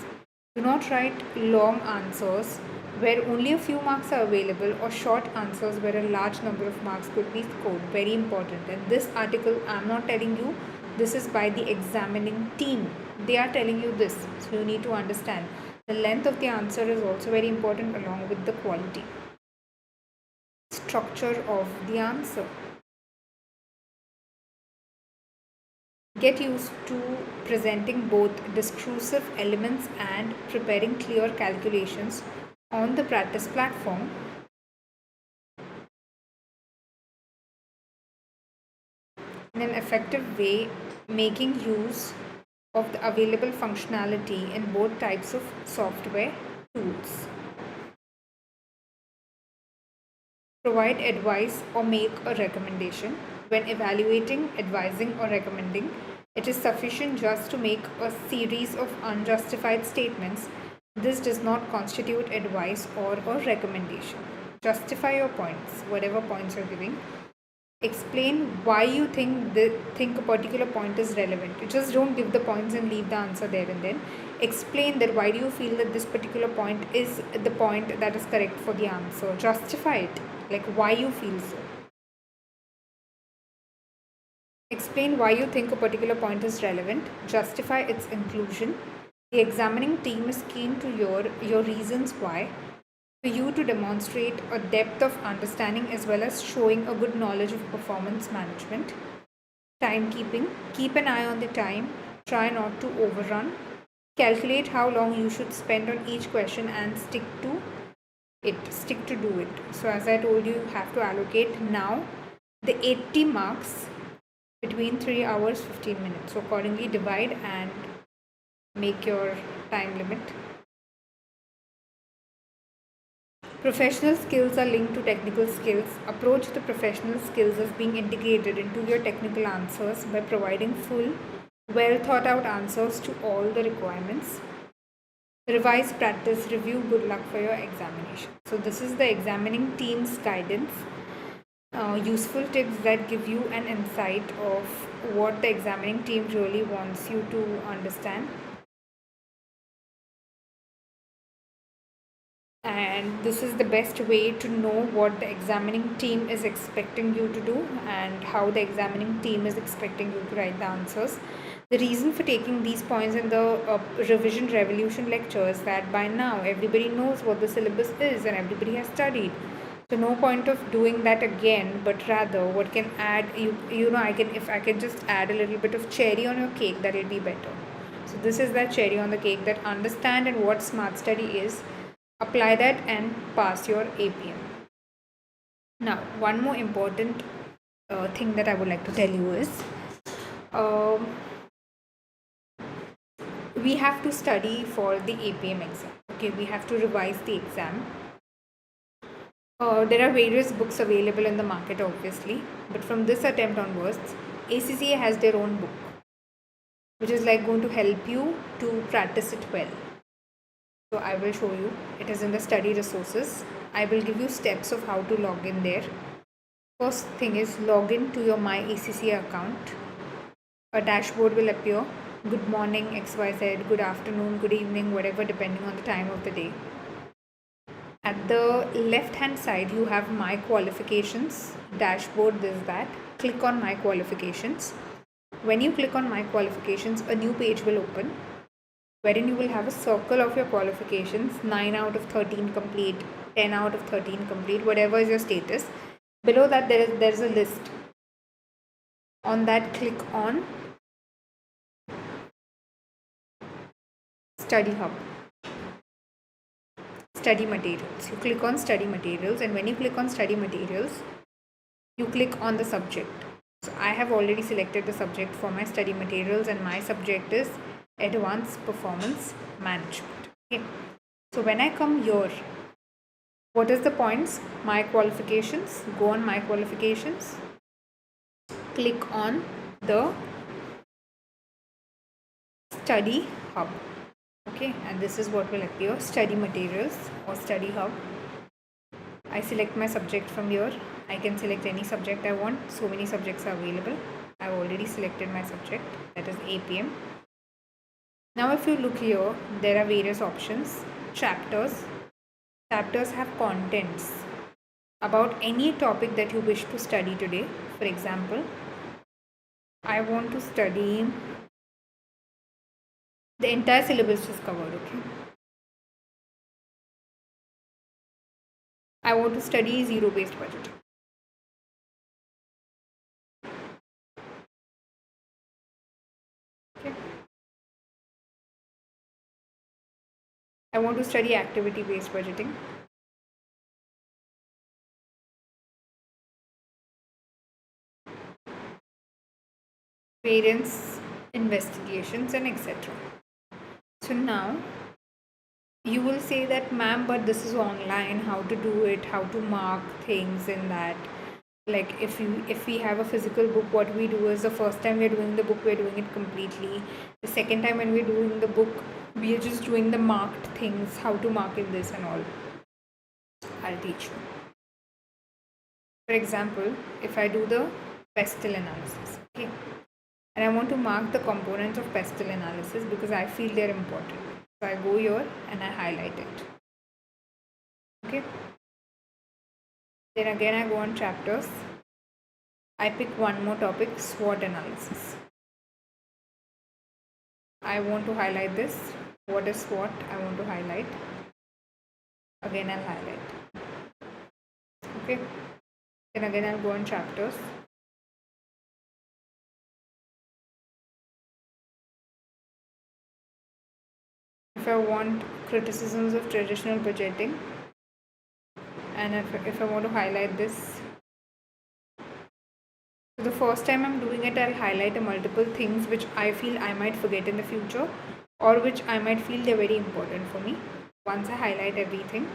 Do not write long answers where only a few marks are available or short answers where a large number of marks could be scored. Very important. And this article, I'm not telling you, this is by the examining team. They are telling you this. So you need to understand. The length of the answer is also very important along with the quality. Structure of the answer. Get used to presenting both discursive elements and preparing clear calculations on the practice platform. In an effective way, making use of the available functionality in both types of software tools. Provide advice or make a recommendation. When evaluating, advising or recommending, it is sufficient just to make a series of unjustified statements. This does not constitute advice or a recommendation. Justify your points, whatever points you're giving. Explain why you think a particular point is relevant. You just don't give the points and leave the answer there and then. Explain that why do you feel that this particular point is the point that is correct for the answer. Justify it, like why you feel so. Explain why you think a particular point is relevant. Justify its inclusion. The examining team is keen to hear your reasons why, for you to demonstrate a depth of understanding as well as showing a good knowledge of performance management. Timekeeping. Keep an eye on the time. Try not to overrun. Calculate how long you should spend on each question and stick to do it. So as I told you, you have to allocate now the 80 marks between 3 hours 15 minutes. So accordingly divide and make your time limit. Professional skills are linked to technical skills. Approach the professional skills as being integrated into your technical answers by providing full, well thought out answers to all the requirements. Revise, practice, review, good luck for your examination. So this is the examining team's guidance. Useful tips that give you an insight of what the examining team really wants you to understand. And this is the best way to know what the examining team is expecting you to do and how the examining team is expecting you to write the answers. The reason for taking these points in the revision revolution lecture is that by now everybody knows what the syllabus is and everybody has studied. So no point of doing that again, but rather what can add, you know, if I can just add a little bit of cherry on your cake, that will be better. So this is that cherry on the cake, that understand and what smart study is, apply that and pass your APM. Now, one more important thing that I would like to tell you is we have to study for the APM exam. Okay, we have to revise the exam. There are various books available in the market, obviously, but from this attempt onwards, ACCA has their own book, which is like going to help you to practice it well. So I will show you. It is in the study resources. I will give you steps of how to log in there. First thing is log in to your My ACCA account. A dashboard will appear. Good morning, XYZ, good afternoon, good evening, whatever, depending on the time of the day. At the left hand side, you have My Qualifications dashboard. This, that. Click on My Qualifications. When you click on My Qualifications, a new page will open wherein you will have a circle of your qualifications, 9 out of 13 complete, 10 out of 13 complete, whatever is your status. Below that there is a list. On that, click on Study Hub. Study Materials. You click on Study Materials, and when you click on Study Materials, you click on the subject. So I have already selected the subject for my study materials, and my subject is Advanced Performance Management. Okay. So when I come here, what is the points? My qualifications. Go on My Qualifications. Click on the Study Hub. Okay, and this is what will appear, Study Materials or Study Hub. I select my subject from here. I can select any subject I want. So many subjects are available. I've already selected my subject, that is APM. Now if you look here, there are various options. Chapters. Chapters have contents about any topic that you wish to study today. For example, I want to study the entire syllabus is covered, okay? I want to study zero-based budgeting. Okay. I want to study activity-based budgeting. Variance investigations and etc. So now you will say that, ma'am, but this is online, how to do it, how to mark things in that. Like if we have a physical book, what we do is the first time we're doing the book, we're doing it completely. The second time when we're doing the book, we are just doing the marked things, how to mark in this and all. I'll teach you. For example, if I do the pestle analysis, okay, and I want to mark the components of pestle analysis because I feel they're important. So I go here and I highlight it. Okay. Then again I go on chapters. I pick one more topic, SWOT analysis. I want to highlight this. What is SWOT? I want to highlight. Again I'll highlight. Okay. Then again I'll go on chapters. If I want criticisms of traditional budgeting, and if I want to highlight this, so the first time I'm doing it, I'll highlight multiple things which I feel I might forget in the future, or which I might feel they're very important for me. Once I highlight everything,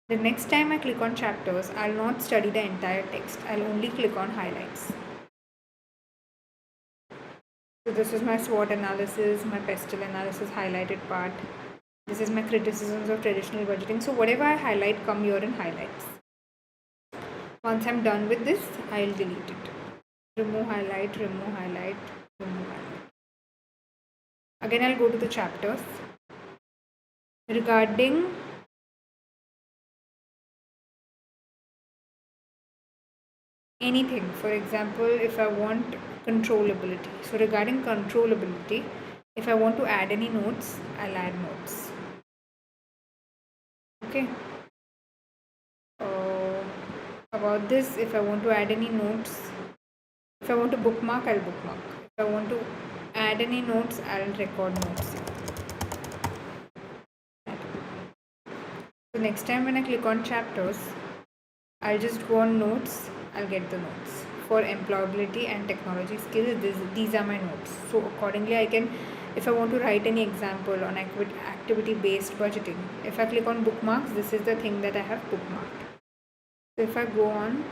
the next time I click on chapters, I'll not study the entire text. I'll only click on highlights. So this is my SWOT analysis, my pestle analysis highlighted part. This is my criticisms of traditional budgeting. So whatever I highlight come here in highlights. Once I'm done with this, I'll delete it. Remove highlight, remove highlight, remove highlight. Again, I'll go to the chapters. Regarding anything, for example, if I want controllability. So regarding controllability, if I want to add any notes, I'll add notes. Okay. About this, if I want to add any notes, if I want to bookmark, I'll bookmark. If I want to add any notes, I'll record notes. So next time when I click on chapters, I'll just go on notes, I'll get the notes. For employability and technology skills, these are my notes. So accordingly, I can, if I want to write any example on activity-based budgeting, if I click on bookmarks, this is the thing that I have bookmarked. So if I go on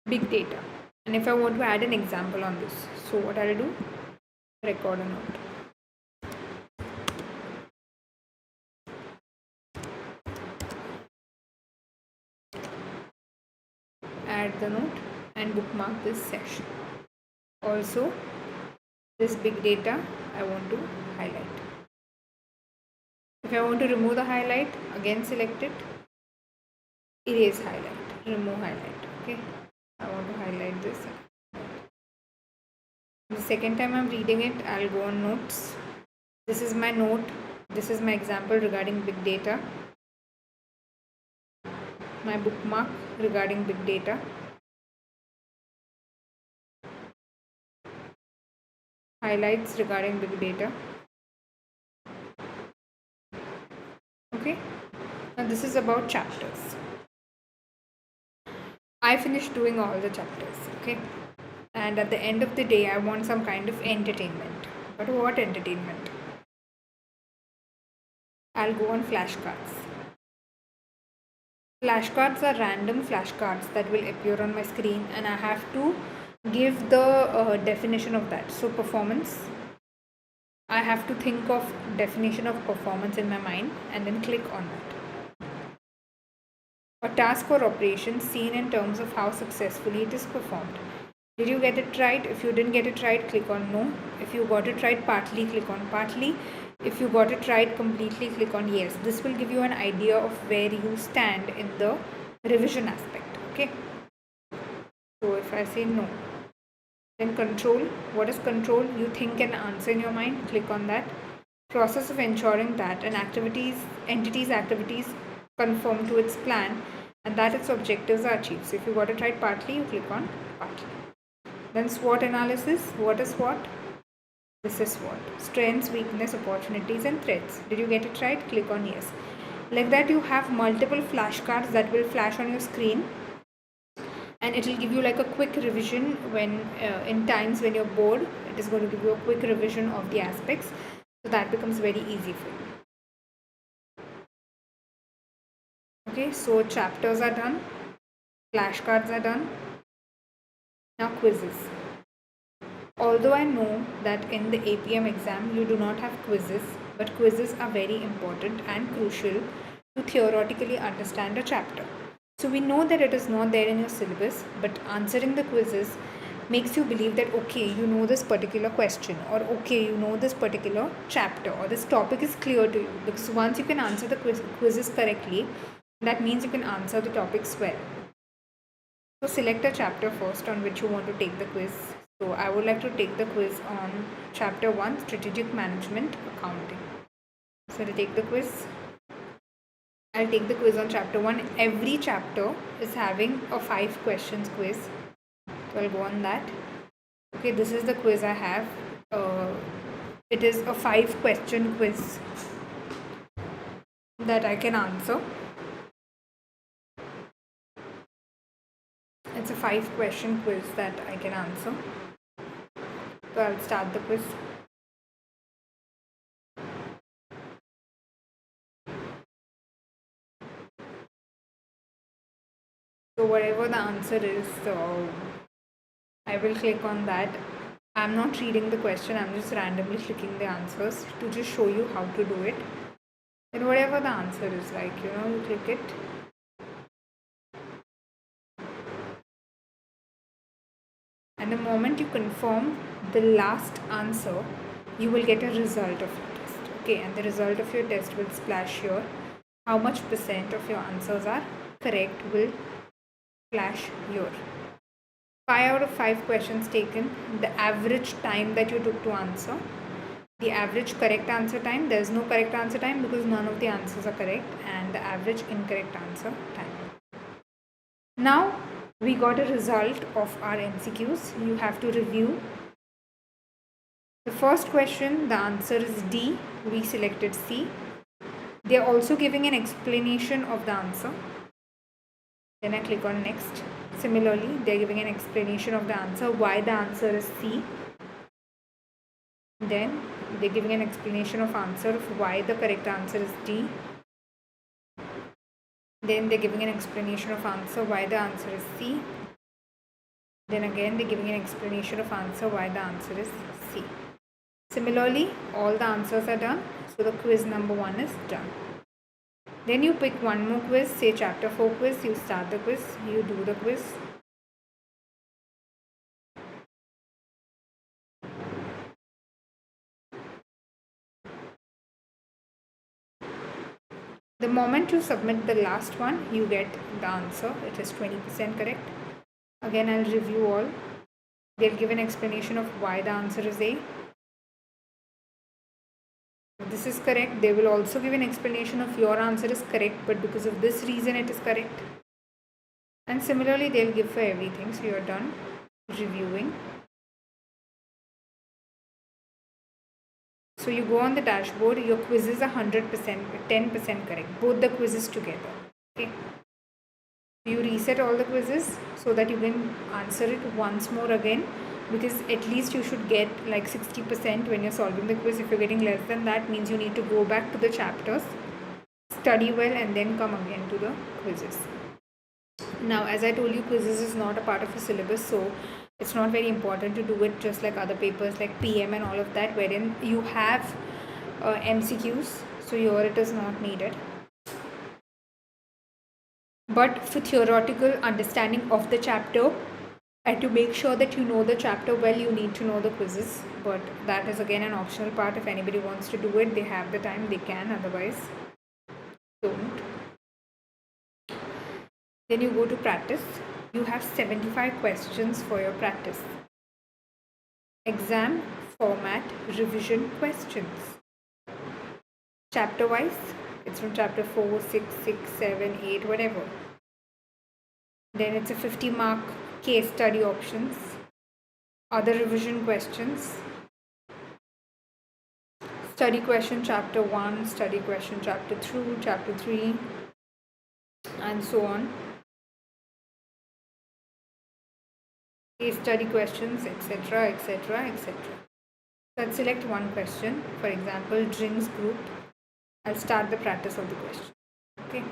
big data, and if I want to add an example on this, so what I'll do, record a note. Add the note and bookmark this section. Also, this big data I want to highlight. If I want to remove the highlight, again select it, erase highlight, remove highlight. Okay, I want to highlight this. The second time I'm reading it, I'll go on notes. This is my note. This is my example regarding big data. My bookmark regarding big data. Highlights regarding big data. Okay, now this is about chapters. I finished doing all the chapters. Okay, and at the end of the day, I want some kind of entertainment. But what entertainment? I'll go on flashcards. Flashcards are random flashcards that will appear on my screen, and I have to give the definition of that. So performance, I have to think of definition of performance in my mind and then click on that. A task or operation seen in terms of how successfully it is performed. Did you get it right? If you didn't get it right, click on no. If you got it right partly, click on partly. If you got it right completely, click on yes. This will give you an idea of where you stand in the revision aspect. Okay. So if I say no, then control. What is control? You think an answer in your mind. Click on that. Process of ensuring that an entity's activities conform to its plan and that its objectives are achieved. So if you got it right partly, you click on partly. Then SWOT analysis. What is SWOT? This is SWOT. Strengths, weakness, opportunities and threats. Did you get it right? Click on yes. Like that, you have multiple flashcards that will flash on your screen, and it will give you like a quick revision when in times when you're bored. It is going to give you a quick revision of the aspects, so that becomes very easy for you. Okay, so chapters are done, flashcards are done. Now quizzes. Although I know that in the APM exam you do not have quizzes, but quizzes are very important and crucial to theoretically understand a chapter. So we know that it is not there in your syllabus, but answering the quizzes makes you believe that okay, you know this particular question, or okay, you know this particular chapter, or this topic is clear to you. Because once you can answer the quizzes correctly, that means you can answer the topics well. So select a chapter first on which you want to take the quiz. So I would like to take the quiz on chapter 1, Strategic Management Accounting. So to take the quiz, I'll take the quiz on chapter 1. Every chapter is having a 5 questions quiz. So I'll go on that. Okay, this is the quiz I have. It is a 5 question quiz that I can answer. It's a 5 question quiz that I can answer. So So I'll start the quiz. So whatever the answer is, I will click on that. I'm not reading the question, I'm just randomly clicking the answers to just show you how to do it. And whatever the answer is, like, you click it. And the moment you confirm the last answer, you will get a result of your test. Okay, and the result of your test will splash here. How much percent of your answers are correct will flash here. 5 out of 5 questions taken, the average time that you took to answer, the average correct answer time, there is no correct answer time because none of the answers are correct, and the average incorrect answer time. Now we got a result of our MCQs. You have to review. The first question, the answer is D. We selected C. They are also giving an explanation of the answer. Then I click on next. Similarly, they are giving an explanation of the answer, why the answer is C. Then they are giving an explanation of answer of why the correct answer is D. Then they are giving an explanation of answer why the answer is C. Then again they are giving an explanation of answer why the answer is C. Similarly, all the answers are done. So the quiz number 1 is done. Then you pick one more quiz, say chapter 4 quiz, you start the quiz, you do the quiz. The moment you submit the last one, you get the answer. It is 20% correct. Again, I'll review all. They'll give an explanation of why the answer is A. This is correct. They will also give an explanation of your answer is correct, but because of this reason it is correct. And similarly, they'll give for everything. So you're done reviewing. So you go on the dashboard, your quizzes are 100%, 10% correct, both the quizzes together. Okay. You reset all the quizzes so that you can answer it once more again, because at least you should get like 60% when you're solving the quiz. If you're getting less than that, means you need to go back to the chapters, study well, and then come again to the quizzes. Now, as I told you, quizzes is not a part of a syllabus, so it's not very important to do it just like other papers like PM and all of that, wherein you have MCQs, so here it is not needed. But for theoretical understanding of the chapter and to make sure that you know the chapter well, you need to know the quizzes. But that is again an optional part. If anybody wants to do it, they have the time, they can, otherwise don't. Then you go to practice. You have 75 questions for your practice. Exam, format, revision questions. Chapter wise, it's from chapter 4, 6, 7, 8, whatever. Then it's a 50-mark case study options. Other revision questions. Study question chapter 1, study question chapter 2, chapter 3, and so on. Case study questions, etc., etc., etc. So I'll select one question. For example, drinks group. I'll start the practice of the question. Okay.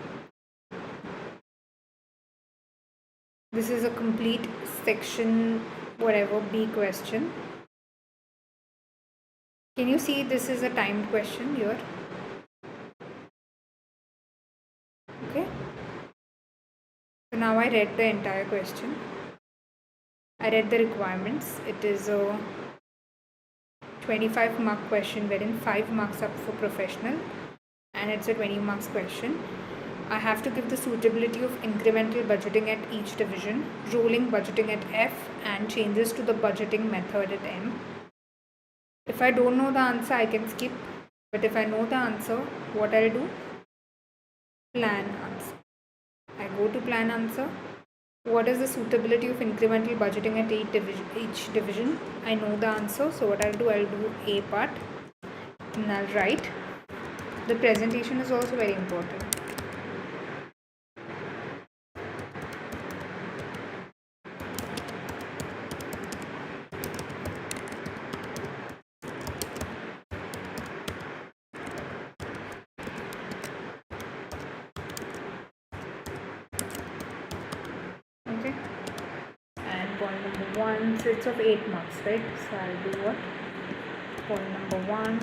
This is a complete section, whatever, B question. Can you see this is a timed question here? Okay. So now I read the entire question. I read the requirements. It is a 25 mark question wherein 5 marks are for professional and it's a 20 marks question. I have to give the suitability of incremental budgeting at each division, rolling budgeting at F, and changes to the budgeting method at M. If I don't know the answer, I can skip. But if I know the answer, what I'll do? Plan answer. I go to plan answer. What is the suitability of incremental budgeting at each division? I know the answer. So what I'll do A part and I'll write. The presentation is also very important. point number 1. So it's of 8 marks, right? So I'll do what? Point number 1.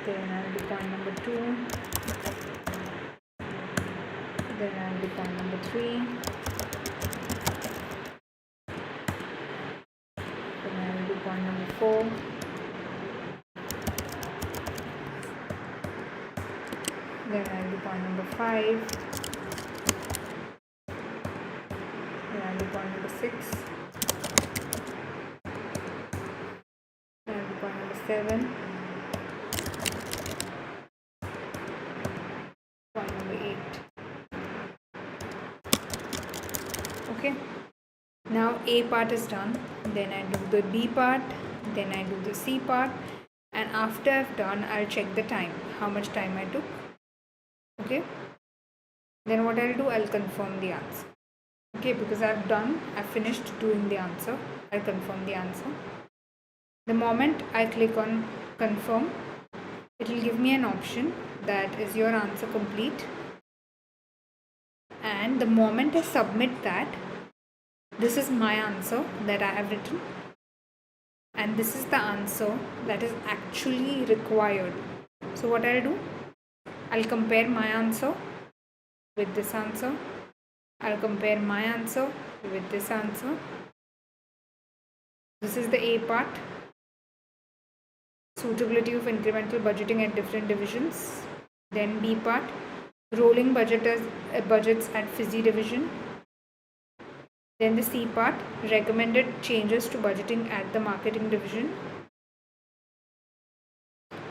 Then I'll do point number 2. Then I'll do point number 3. Then I'll do point number 4. Then I'll do point number 5. Then I'll do point number 6. Then I'll do point number 7. Point number 8. Okay. Now A part is done. Then I do the B part. Then I do the C part. And after I've done, I'll check the time. How much time I took. Okay. Then what I'll do, I'll confirm the answer. Okay, because I've finished doing the answer. I'll confirm the answer. The moment I click on confirm, it will give me an option that is your answer complete. And the moment I submit that, this is my answer that I have written. And this is the answer that is actually required. So what I'll do, I'll compare my answer with this answer. I'll compare my answer with this answer. This is the A part. Suitability of incremental budgeting at different divisions. Then B part. Rolling budgets at Fizzy division. Then the C part. Recommended changes to budgeting at the marketing division.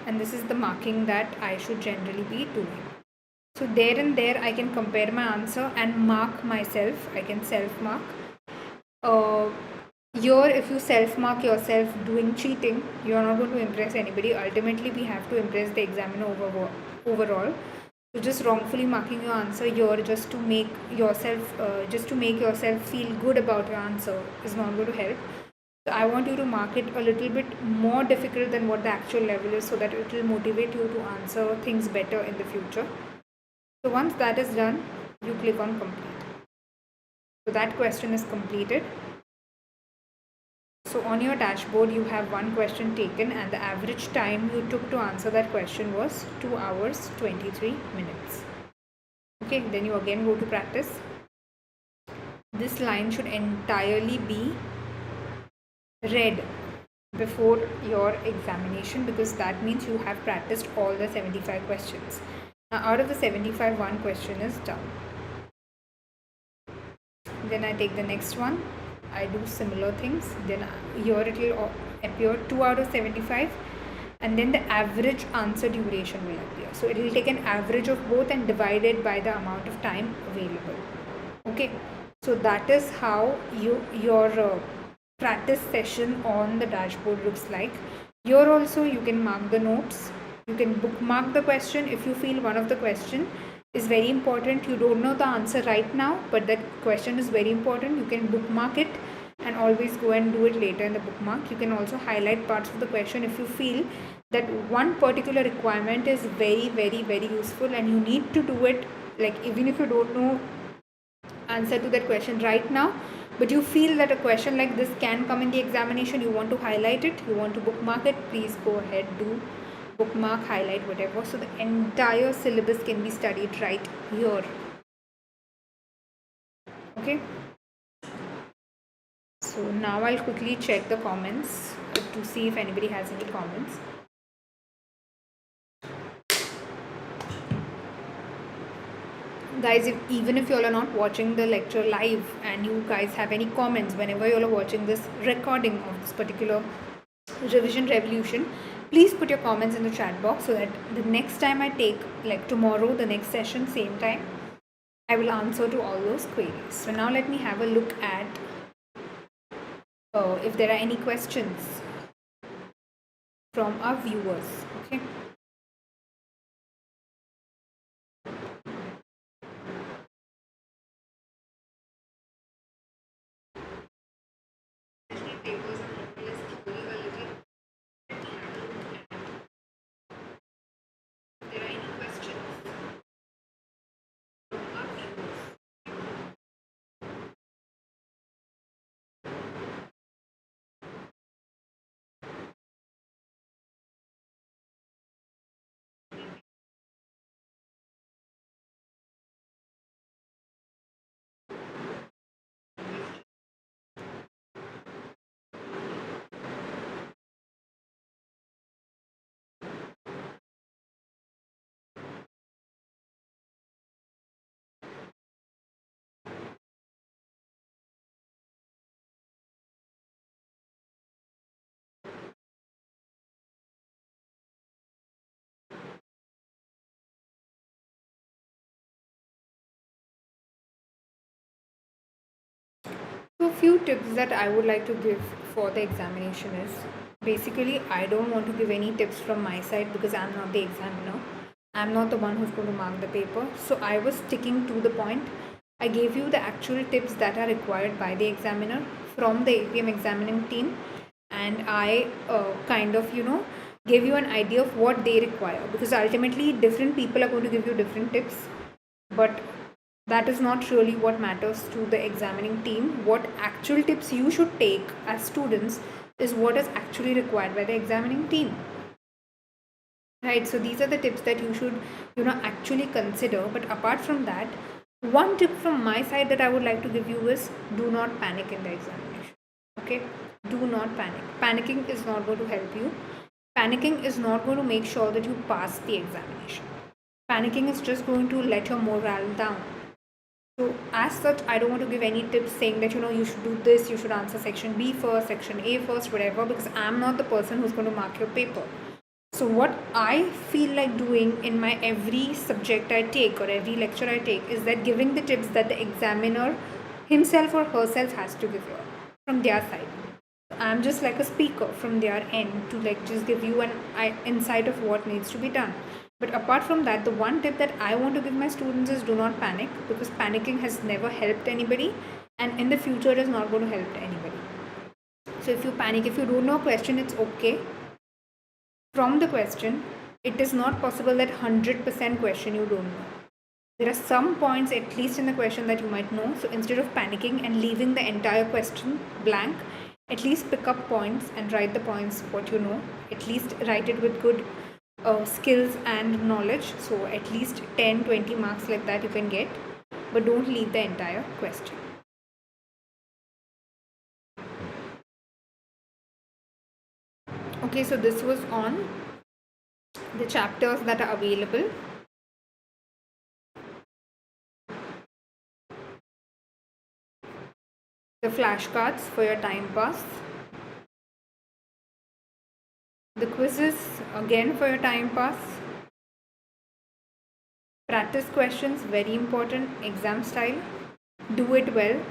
And this is the marking that I should generally be doing. So there and there I can compare my answer and mark myself. I can self-mark. Here if you self-mark yourself doing cheating, you are not going to impress anybody. Ultimately we have to impress the examiner overall. So just wrongfully marking your answer here just to make yourself feel good about your answer is not going to help. So I want you to mark it a little bit more difficult than what the actual level is, so that it will motivate you to answer things better in the future. So once that is done, you click on complete. So that question is completed. So on your dashboard, you have one question taken, and the average time you took to answer that question was 2 hours 23 minutes. Okay, then you again go to practice. This line should entirely be read before your examination, because that means you have practiced all the 75 questions. Now out of the 75, one question is done. Then I take the next one. I do similar things. Then here it will appear 2 out of 75, and then the average answer duration will appear. So it will take an average of both and divide it by the amount of time available. Okay, so that is how your practice session on the dashboard looks like. Here also you can mark the notes. You can bookmark the question if you feel one of the question is very important. You don't know the answer right now, but that question is very important. You can bookmark it and always go and do it later in the bookmark. You can also highlight parts of the question if you feel that one particular requirement is very, very, very useful and you need to do it, like even if you don't know answer to that question right now, but you feel that a question like this can come in the examination, you want to highlight it, you want to bookmark it, please go ahead, do bookmark, highlight, whatever. So the entire syllabus can be studied right here. Okay. So now I'll quickly check the comments to see if anybody has any comments. Guys, even if you all are not watching the lecture live and you guys have any comments whenever you all are watching this recording of this particular revision revolution, please put your comments in the chat box, so that the next time I take, like tomorrow, the next session, same time, I will answer to all those queries. So now let me have a look at if there are any questions from our viewers. Okay. So, a few tips that I would like to give for the examination is basically, I don't want to give any tips from my side because I'm not the examiner. I'm not the one who's going to mark the paper. So, I was sticking to the point. I gave you the actual tips that are required by the examiner from the APM examining team, and I kind of, gave you an idea of what they require, because ultimately different people are going to give you different tips, but that is not really what matters to the examining team. What actual tips you should take as students is what is actually required by the examining team, right? So these are the tips that you should, actually consider. But apart from that, one tip from my side that I would like to give you is, do not panic in the examination. Okay, do not panic. Panicking is not going to help you. Panicking is not going to make sure that you pass the examination. Panicking is just going to let your morale down. So, as such, I don't want to give any tips saying that, you should do this, you should answer section B first, section A first, whatever, because I'm not the person who's going to mark your paper. So, what I feel like doing in my every subject I take or every lecture I take is that giving the tips that the examiner himself or herself has to give you from their side. I'm just like a speaker from their end to like just give you an insight of what needs to be done. But apart from that, the one tip that I want to give my students is, do not panic, because panicking has never helped anybody, and in the future it is not going to help anybody. So if you panic, if you don't know a question, it's okay. From the question, it is not possible that 100% question you don't know. There are some points, at least in the question, that you might know. So instead of panicking and leaving the entire question blank, at least pick up points and write the points what you know. At least write it with good skills and knowledge. So at least 10-20 marks like that you can get. But don't leave the entire question. Okay, so this was on the chapters that are available. The flashcards for your time pass. The quizzes again for your time pass. Practice questions, very important, exam style. Do it well.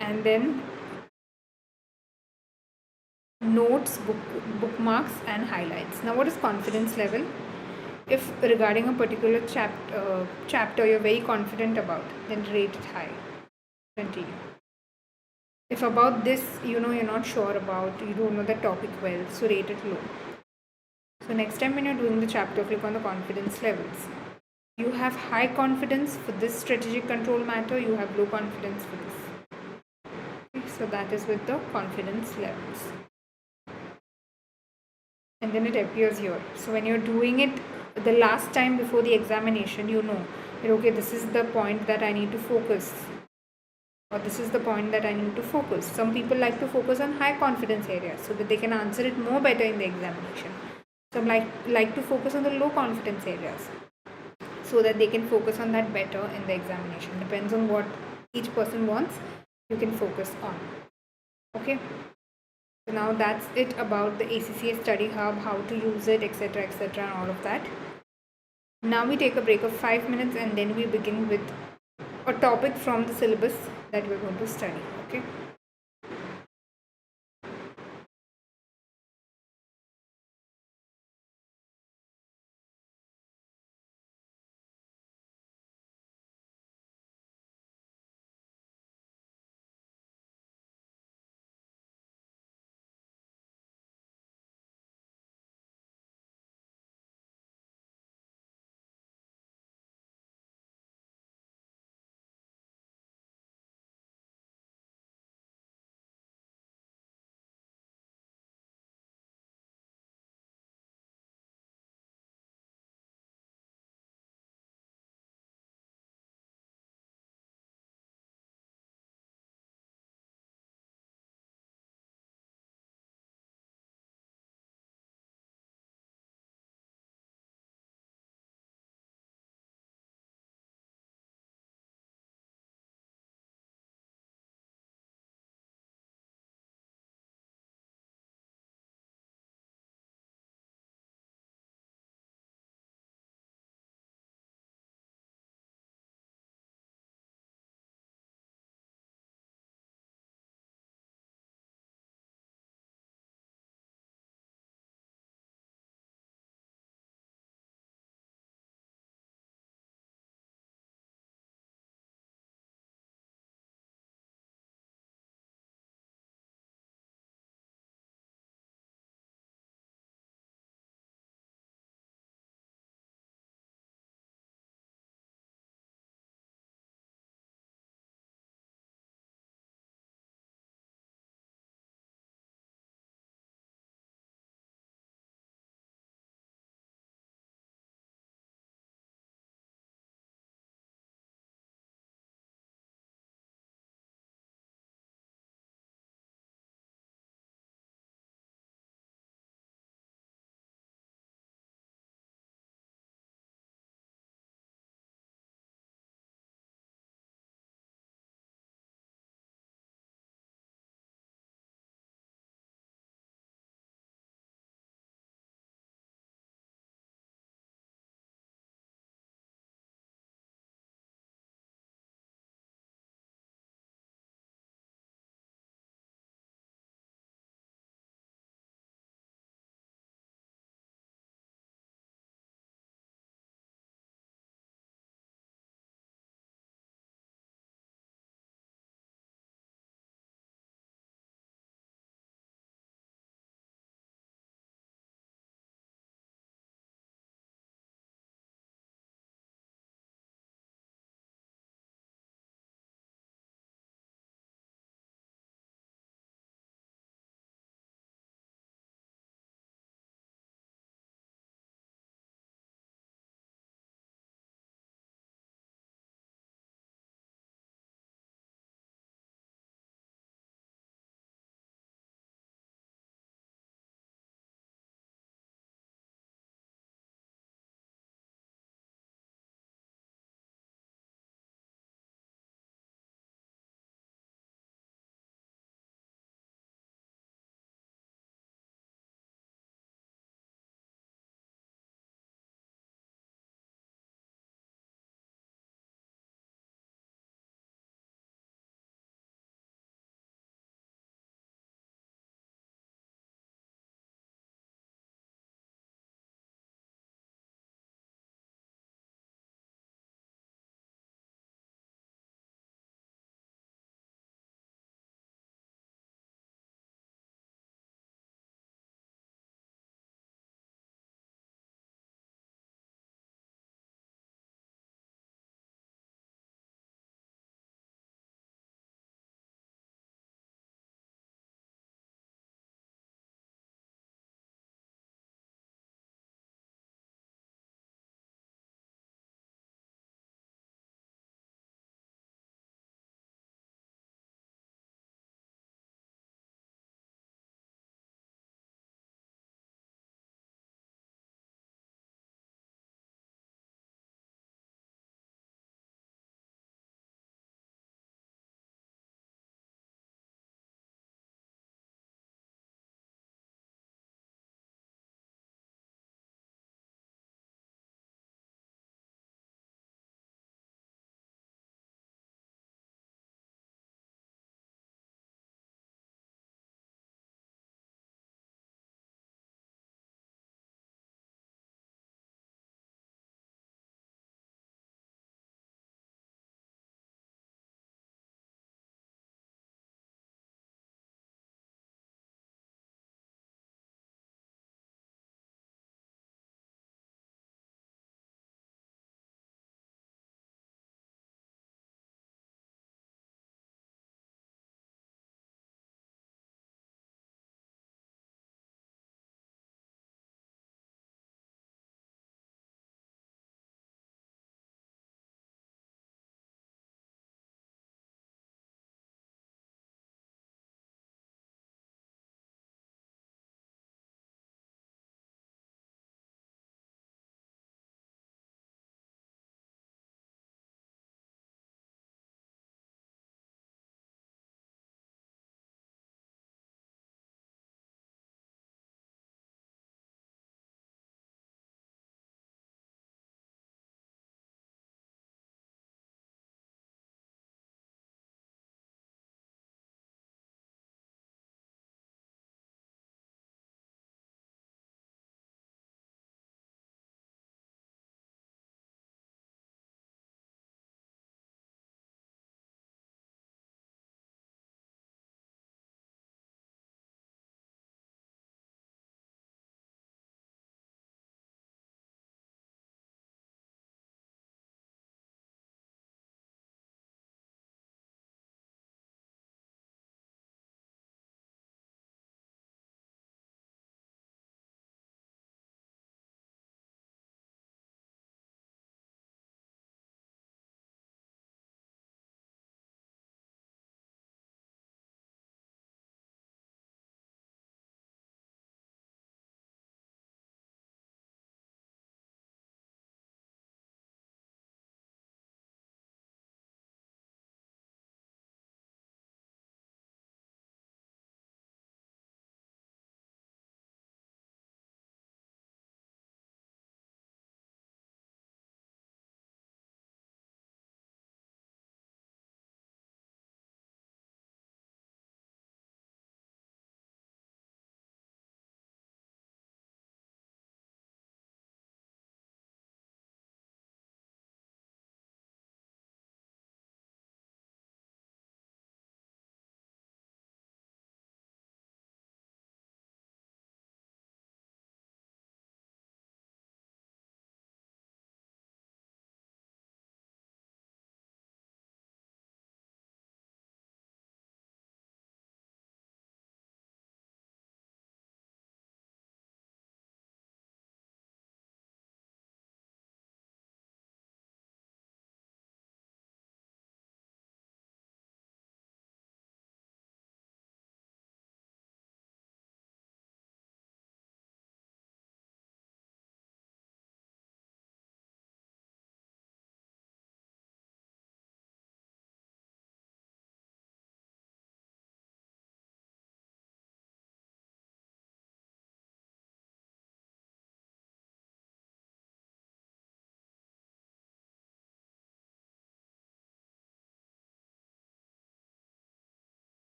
And then notes, bookmarks, and highlights. Now, what is confidence level? If regarding a particular chapter you're very confident about, then rate it high. Continue. If about this, you're not sure about, you don't know the topic well, so rate it low. So next time when you're doing the chapter, click on the confidence levels. You have high confidence for this strategic control matter, you have low confidence for this. Okay, so that is with the confidence levels. And then it appears here. So when you're doing it the last time before the examination, you know that, okay, this is the point that I need to focus, or this is the point that I need to focus. Some people like to focus on high confidence areas so that they can answer it more better in the examination. Some like to focus on the low confidence areas so that they can focus on that better in the examination. Depends on what each person wants, you can focus on. Okay. So now that's it about the ACCA Study Hub, how to use it, etc., etc., and all of that. Now we take a break of 5 minutes and then we begin with a topic from the syllabus that we're going to study. Okay.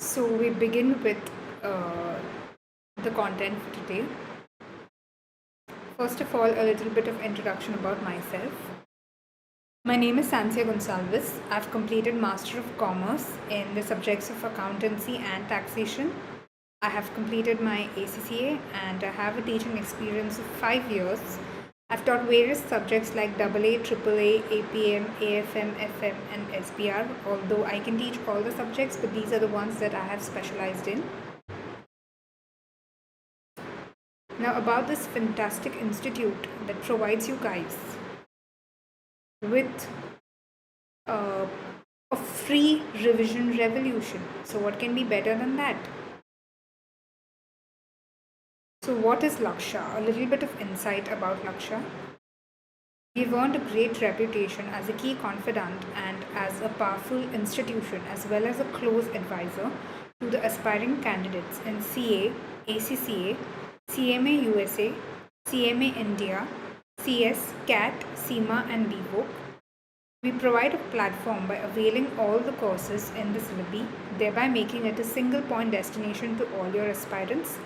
So we begin with uh, the content for today. First of all, a little bit of introduction about myself. My name is Sancia Gonsalves. I've completed Master of Commerce in the subjects of accountancy and taxation. I have completed my ACCA and I have a teaching experience of 5 years. I've taught various subjects like AA, AAA, APM, AFM, FM and SBR, although I can teach all the subjects, but these are the ones that I have specialized in. Now about this fantastic institute that provides you guys with a free revision revolution. So what can be better than that? So what is Lakshya? A little bit of insight about Lakshya. We've earned a great reputation as a key confidant and as a powerful institution as well as a close advisor to the aspiring candidates in CA, ACCA, CMA USA, CMA India, CS, CAT, CMA and BVOC. We provide a platform by availing all the courses in the syllabi, thereby making it a single point destination to all your aspirants.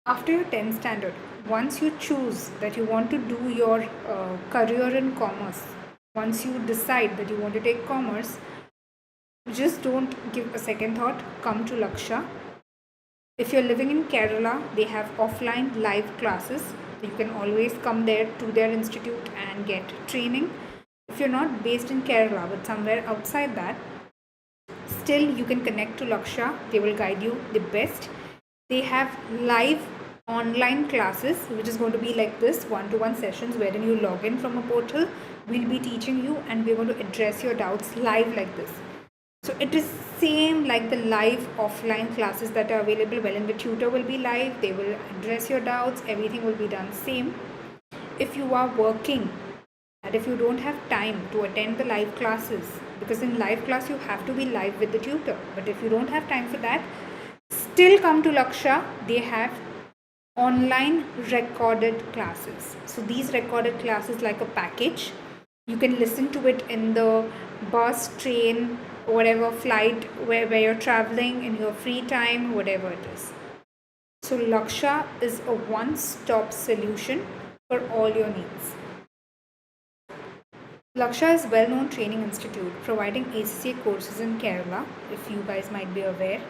After your 10th standard, once you choose that you want to do your career in commerce, once you decide that you want to take commerce, just don't give a second thought, come to Lakshya. If you're living in Kerala, they have offline live classes. You can always come there to their institute and get training. If you're not based in Kerala but somewhere outside that, still you can connect to Lakshya. They will guide you the best. They have live online classes, which is going to be like this, one-to-one sessions wherein you log in from a portal. We'll be teaching you and we're going to address your doubts live like this. So it is same like the live offline classes that are available, wherein the tutor will be live, they will address your doubts, everything will be done same. If you are working and if you don't have time to attend the live classes, because in live class you have to be live with the tutor, but if you don't have time for that, still come to Lakshya. They have online recorded classes. So these recorded classes like a package. You can listen to it in the bus, train, whatever flight where you're traveling in your free time, whatever it is. So Lakshya is a one-stop solution for all your needs. Lakshya is a well-known training institute providing ACCA courses in Kerala, if you guys might be aware.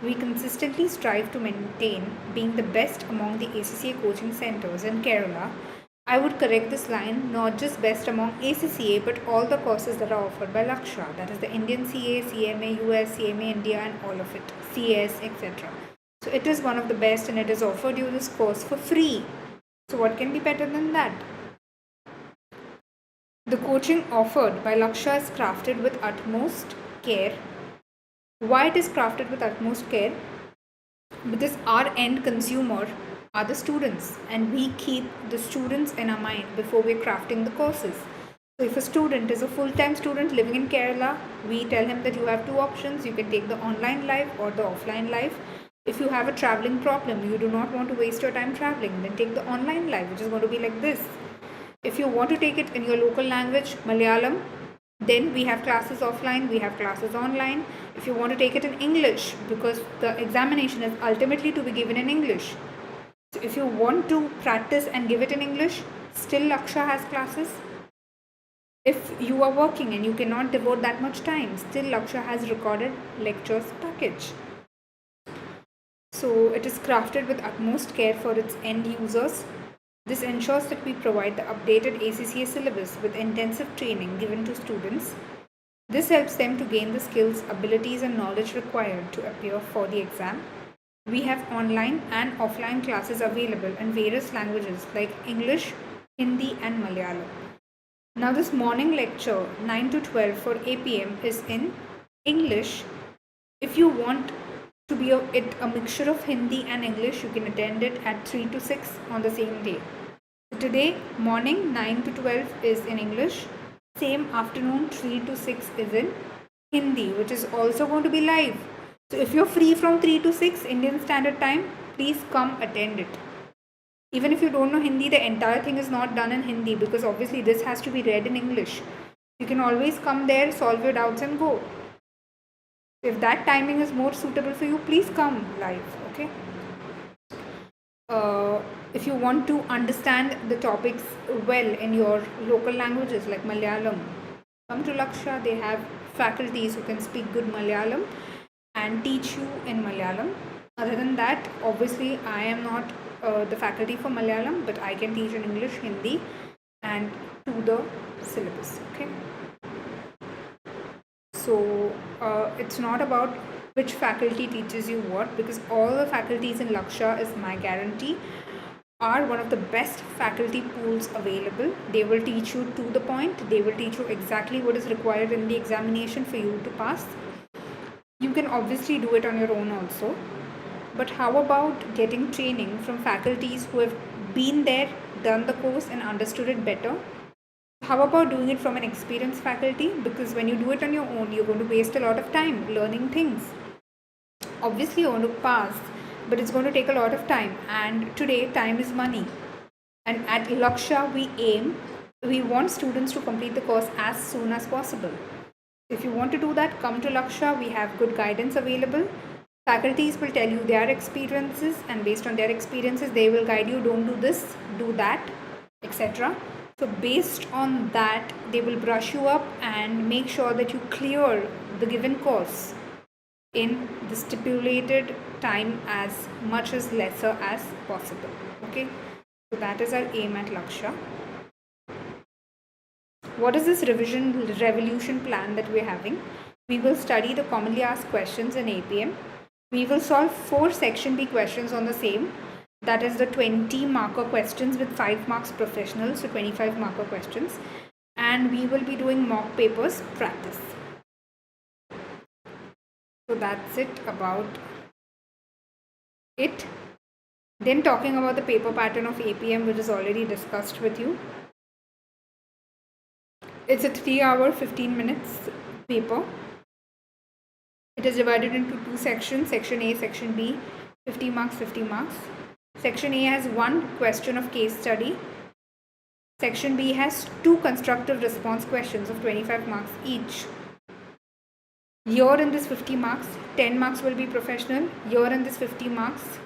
We consistently strive to maintain being the best among the ACCA coaching centers in Kerala. I would correct this line, not just best among ACCA but all the courses that are offered by Lakshya, that is the Indian CA, CMA US, CMA India and all of it, CS, etc. So it is one of the best and it has offered you this course for free. So what can be better than that? The coaching offered by Lakshya is crafted with utmost care. Why it is crafted with utmost care? Because our end consumer are the students and we keep the students in our mind before we're crafting the courses. So if a student is a full-time student living in Kerala, we tell him that you have two options. You can take the online live or the offline live. If you have a traveling problem, you do not want to waste your time traveling, then take the online live, which is going to be like this. If you want to take it in your local language, Malayalam, then we have classes offline, we have classes online. If you want to take it in English, because the examination is ultimately to be given in English. So if you want to practice and give it in English, still Lakshya has classes. If you are working and you cannot devote that much time, still Lakshya has recorded lectures package. So it is crafted with utmost care for its end users. This ensures that we provide the updated ACCA syllabus with intensive training given to students. This helps them to gain the skills, abilities and knowledge required to appear for the exam. We have online and offline classes available in various languages like English, Hindi and Malayalam. Now this morning lecture 9 to 12 for APM is in English. If you want to be a mixture of Hindi and English, you can attend it at 3 to 6 on the same day. Today morning 9 to 12 is in English. Same afternoon 3 to 6 is in Hindi, which is also going to be live. So if you're free from 3 to 6 Indian Standard Time, please come attend it. Even if you don't know Hindi, the entire thing is not done in Hindi because obviously this has to be read in English. You can always come there, solve your doubts and go. If that timing is more suitable for you, please come live, okay? If you want to understand the topics well in your local languages like Malayalam, come to Lakshya. They have faculties who can speak good Malayalam and teach you in Malayalam. Other than that, obviously, I am not the faculty for Malayalam, but I can teach in English, Hindi, and to the syllabus, okay? So it's not about which faculty teaches you what, because all the faculties in Lakshya, is my guarantee, are one of the best faculty pools available. They will teach you to the point. They will teach you exactly what is required in the examination for you to pass. You can obviously do it on your own also. But how about getting training from faculties who have been there, done the course and understood it better? How about doing it from an experienced faculty? Because when you do it on your own, you're going to waste a lot of time learning things. Obviously, you want to pass, but it's going to take a lot of time. And today, time is money. And at Lakshya, we want students to complete the course as soon as possible. If you want to do that, come to Lakshya. We have good guidance available. Faculties will tell you their experiences, and based on their experiences, they will guide you, don't do this, do that, etc. So based on that, they will brush you up and make sure that you clear the given course in the stipulated time as much as lesser as possible. Okay, so that is our aim at Lakshya. What is this revolution plan that we're having? We will study the commonly asked questions in APM. We will solve 4 section B questions on the same. That is the 20 marker questions with 5 marks professional, so 25 marker questions. And we will be doing mock papers practice. So that's it about it. Then talking about the paper pattern of APM, which is already discussed with you. It's a 3-hour, 15 minutes paper. It is divided into 2 sections, section A, section B, 50 marks, 50 marks. Section A has 1 question of case study. Section B has 2 constructive response questions of 25 marks each. Here in this 50 marks, 10 marks will be professional. Here in this 50 marks,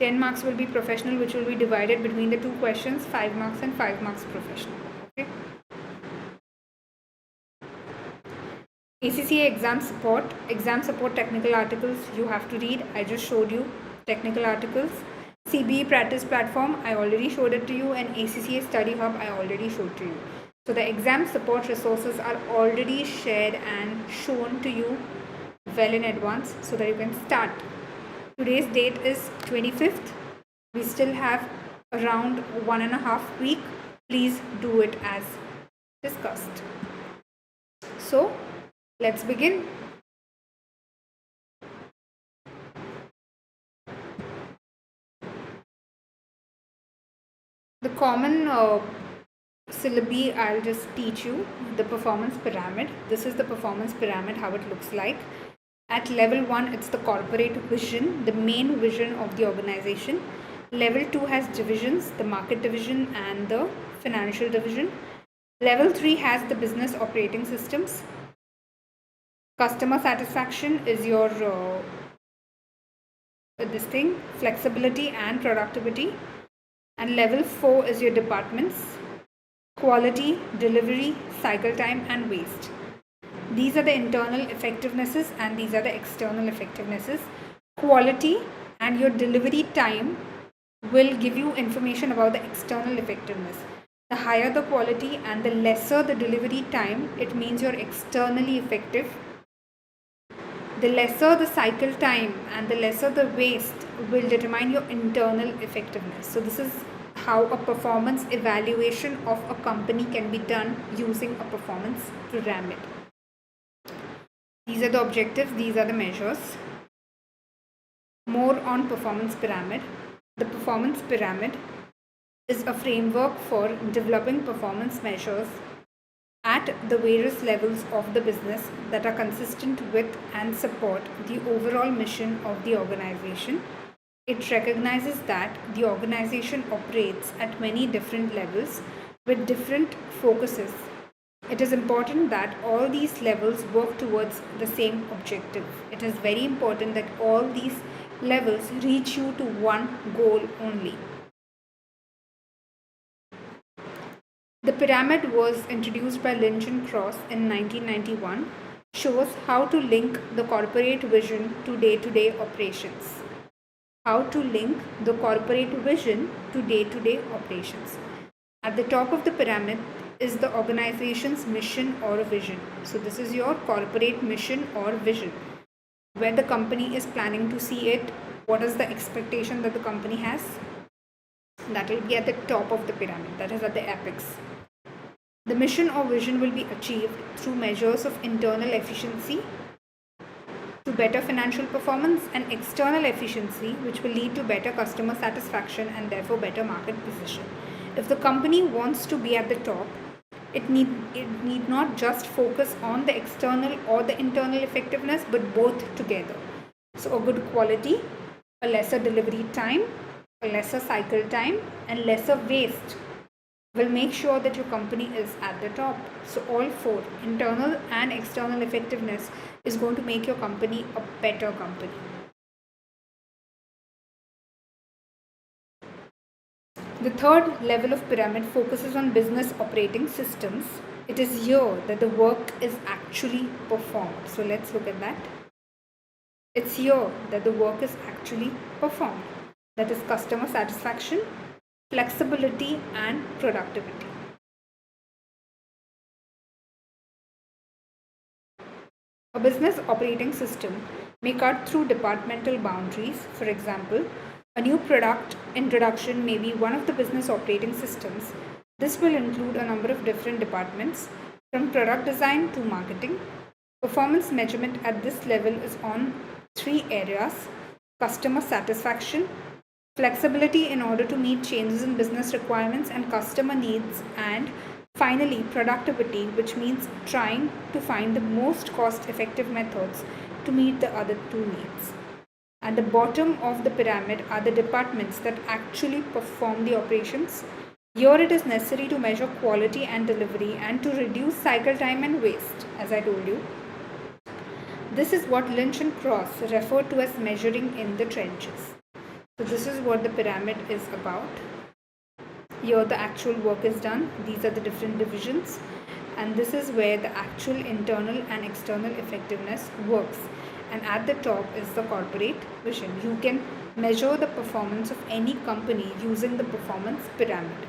10 marks will be professional, which will be divided between the 2 questions, 5 marks and 5 marks professional. Okay. ACCA exam support technical articles you have to read. I just showed you technical articles. CBE practice platform, I already showed it to you, and ACCA study hub, I already showed to you. So the exam support resources are already shared and shown to you well in advance so that you can start. Today's date is 25th. We still have around 1.5 weeks. Please do it as discussed. So let's begin. The common syllabi I'll just teach you. The performance pyramid. This is the performance pyramid, how it looks like. At level 1, it's the corporate vision, the main vision of the organization. Level 2 has divisions, the market division and the financial division. Level 3 has the business operating systems. Customer satisfaction is your flexibility and productivity. And level 4 is your departments, quality, delivery, cycle time and waste. These are the internal effectivenesses and these are the external effectivenesses. Quality and your delivery time will give you information about the external effectiveness. The higher the quality and the lesser the delivery time, it means you're externally effective. The lesser the cycle time and the lesser the waste will determine your internal effectiveness. So this is how a performance evaluation of a company can be done using a performance pyramid. These are the objectives, these are the measures. More on performance pyramid. The performance pyramid is a framework for developing performance measures at the various levels of the business that are consistent with and support the overall mission of the organization. It recognizes that the organization operates at many different levels with different focuses It is important that all these levels work towards the same objective. It is very important that all these levels reach you to one goal only. The pyramid was introduced by Lynch and Cross in 1991, shows how to link the corporate vision to day-to-day operations. How to link the corporate vision to day-to-day operations. At the top of the pyramid is the organization's mission or vision. So this is your corporate mission or vision, where the company is planning to see it. What is the expectation that the company has? That will be at the top of the pyramid, that is at the apex. The mission or vision will be achieved through measures of internal efficiency, to better financial performance, and external efficiency, which will lead to better customer satisfaction and therefore better market position. If the company wants to be at the top, it need not just focus on the external or the internal effectiveness, but both together. So a good quality, a lesser delivery time, a lesser cycle time, and lesser waste will make sure that your company is at the top. So all four, internal and external effectiveness, is going to make your company a better company. The third level of pyramid focuses on business operating systems. It is here that the work is actually performed. So let's look at that. It's here that the work is actually performed. That is customer satisfaction, flexibility, and productivity. A business operating system may cut through departmental boundaries. For example, a new product introduction may be one of the business operating systems. This will include a number of different departments, from product design to marketing. Performance measurement at this level is on three areas: customer satisfaction, flexibility in order to meet changes in business requirements and customer needs, and finally productivity, which means trying to find the most cost-effective methods to meet the other two needs. At the bottom of the pyramid are the departments that actually perform the operations. Here it is necessary to measure quality and delivery and to reduce cycle time and waste, as I told you. This is what Lynch and Cross refer to as measuring in the trenches. So this is what the pyramid is about. Here the actual work is done. These are the different divisions, and this is where the actual internal and external effectiveness works. And at the top is the corporate vision. You can measure the performance of any company using the performance pyramid.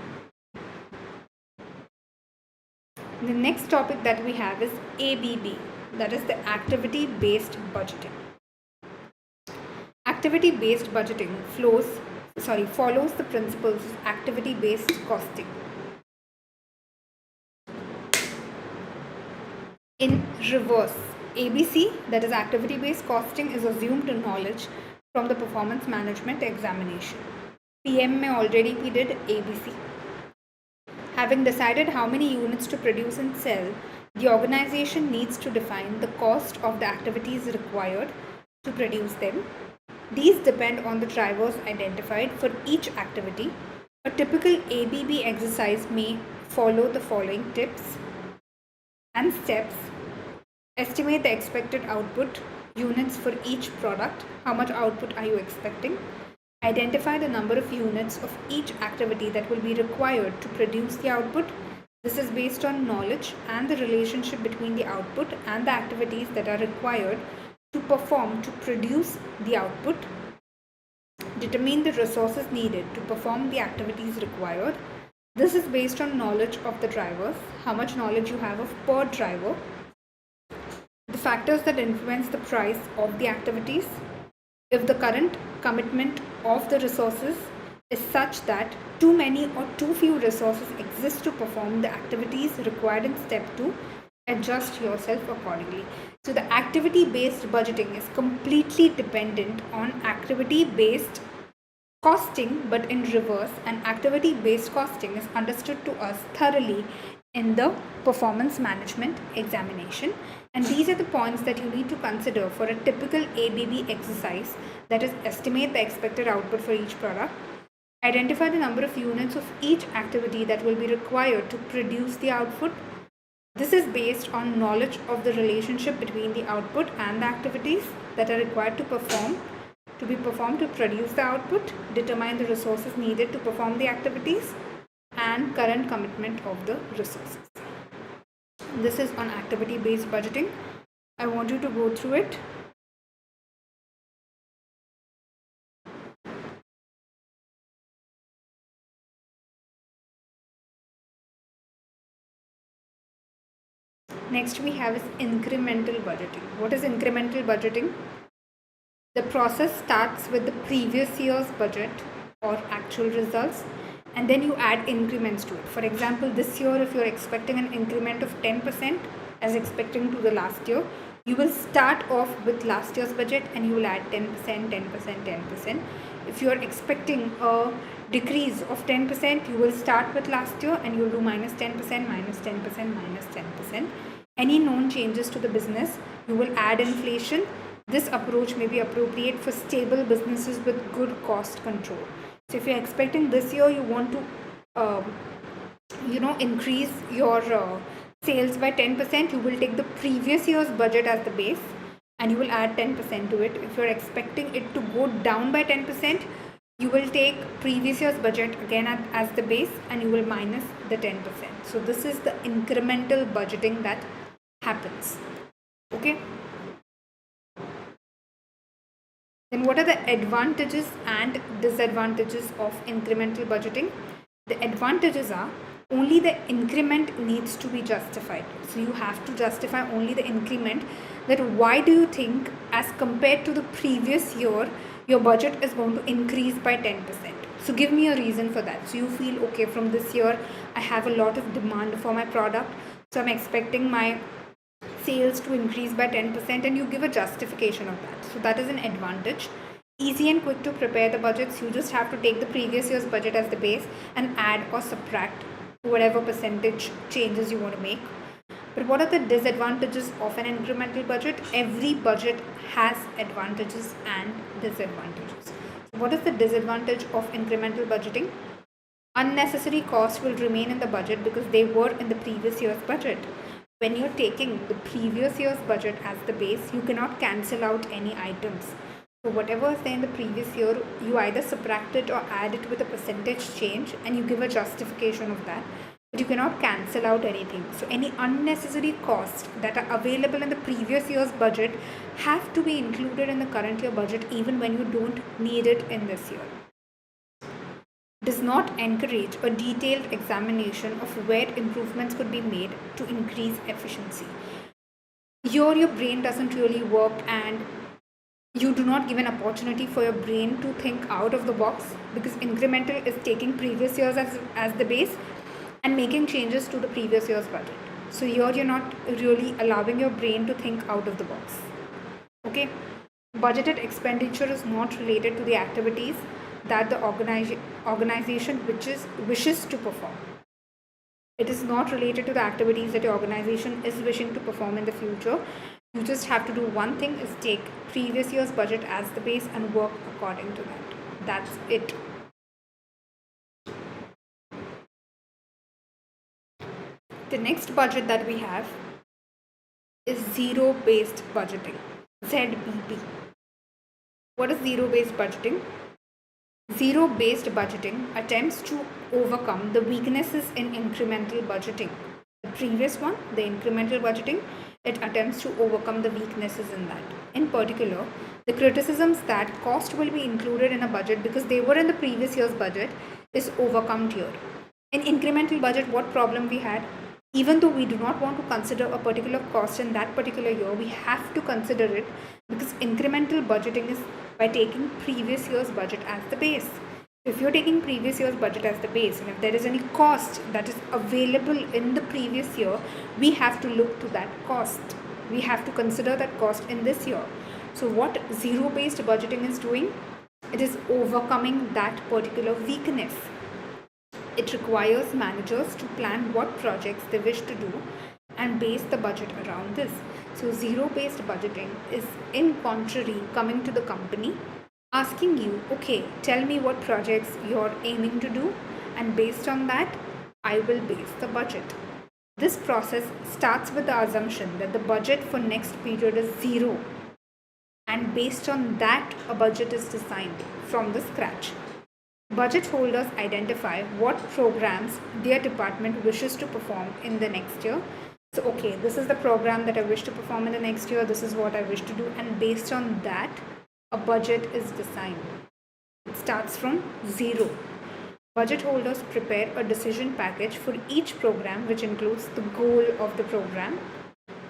The next topic that we have is ABB, that is the activity-based budgeting. Activity-based budgeting follows the principles of activity-based costing. In reverse, ABC, that is activity-based costing, is assumed knowledge from the performance management examination. PM में already we did ABC. Having decided how many units to produce and sell, the organization needs to define the cost of the activities required to produce them. These depend on the drivers identified for each activity. A typical ABB exercise may follow the following tips and steps. Estimate the expected output, units for each product. How much output are you expecting? Identify the number of units of each activity that will be required to produce the output. This is based on knowledge and the relationship between the output and the activities that are required to perform to produce the output. Determine the resources needed to perform the activities required. This is based on knowledge of the drivers, how much knowledge you have of per driver. The factors that influence the price of the activities. If the current commitment of the resources is such that too many or too few resources exist to perform the activities required in step 2, adjust yourself accordingly. So the activity-based budgeting is completely dependent on activity-based costing, but in reverse, and activity-based costing is understood to us thoroughly in the performance management examination. And these are the points that you need to consider for a typical ABB exercise, that is, estimate the expected output for each product, identify the number of units of each activity that will be required to produce the output, This is based on knowledge of the relationship between the output and the activities that are required to be performed to produce the output, determine the resources needed to perform the activities, and current commitment of the resources. This is on activity-based budgeting. I want you to go through it. Next we have is incremental budgeting. What is incremental budgeting? The process starts with the previous year's budget or actual results, and then you add increments to it. For example, this year if you're expecting an increment of 10% as expecting to the last year, you will start off with last year's budget and you will add 10%, 10%, 10%. If you're expecting a decrease of 10%, you will start with last year and you will do minus 10%, minus 10%, minus 10%. Any known changes to the business, you will add inflation. This approach may be appropriate for stable businesses with good cost control. So if you're expecting this year you want to increase your sales by 10%, you will take the previous year's budget as the base and you will add 10% to it. If you're expecting it to go down by 10%, you will take previous year's budget again as the base and you will minus the 10%. So this is the incremental budgeting that happens. Okay. Then what are the advantages and disadvantages of incremental budgeting? The advantages are only the increment needs to be justified. So you have to justify only the increment, that why do you think as compared to the previous year your budget is going to increase by 10%. So give me a reason for that. So you feel, okay, from this year I have a lot of demand for my product, so I'm expecting my sales to increase by 10%, and you give a justification of that. So that is an advantage. Easy and quick to prepare the budgets. You just have to take the previous year's budget as the base and add or subtract whatever percentage changes you want to make. But what are the disadvantages of an incremental budget? Every budget has advantages and disadvantages. So what is the disadvantage of incremental budgeting? Unnecessary costs will remain in the budget because they were in the previous year's budget. When you're taking the previous year's budget as the base, you cannot cancel out any items. So whatever is there in the previous year, you either subtract it or add it with a percentage change and you give a justification of that. But you cannot cancel out anything. So any unnecessary costs that are available in the previous year's budget have to be included in the current year budget even when you don't need it in this year. Does not encourage a detailed examination of where improvements could be made to increase efficiency. Here your brain doesn't really work and you do not give an opportunity for your brain to think out of the box, because incremental is taking previous years as the base and making changes to the previous year's budget. So here you're not really allowing your brain to think out of the box. Okay, budgeted expenditure is not related to the activities that the organization wishes to perform. It is not related to the activities that your organization is wishing to perform in the future. You just have to do one thing, is take previous year's budget as the base and work according to that. That's it. The next budget that we have is zero-based budgeting, ZBB. What is zero-based budgeting? Zero-based budgeting attempts to overcome the weaknesses in incremental budgeting. The previous one, the incremental budgeting, it attempts to overcome the weaknesses in that. In particular, the criticisms that cost will be included in a budget because they were in the previous year's budget is overcome here. In incremental budget, what problem we had? Even though we do not want to consider a particular cost in that particular year, we have to consider it, because incremental budgeting is by taking previous year's budget as the base. If you're taking previous year's budget as the base, and if there is any cost that is available in the previous year, we have to look to that cost. We have to consider that cost in this year. So what zero-based budgeting is doing? It is overcoming that particular weakness. It requires managers to plan what projects they wish to do and base the budget around this. So zero-based budgeting is in contrary coming to the company, asking you, okay, tell me what projects you're aiming to do, and based on that, I will base the budget. This process starts with the assumption that the budget for next period is zero, and based on that, a budget is designed from the scratch. Budget holders identify what programs their department wishes to perform in the next year. So, okay, this is the program that I wish to perform in the next year, this is what I wish to do, and based on that, a budget is designed. It starts from zero. Budget holders prepare a decision package for each program, which includes the goal of the program,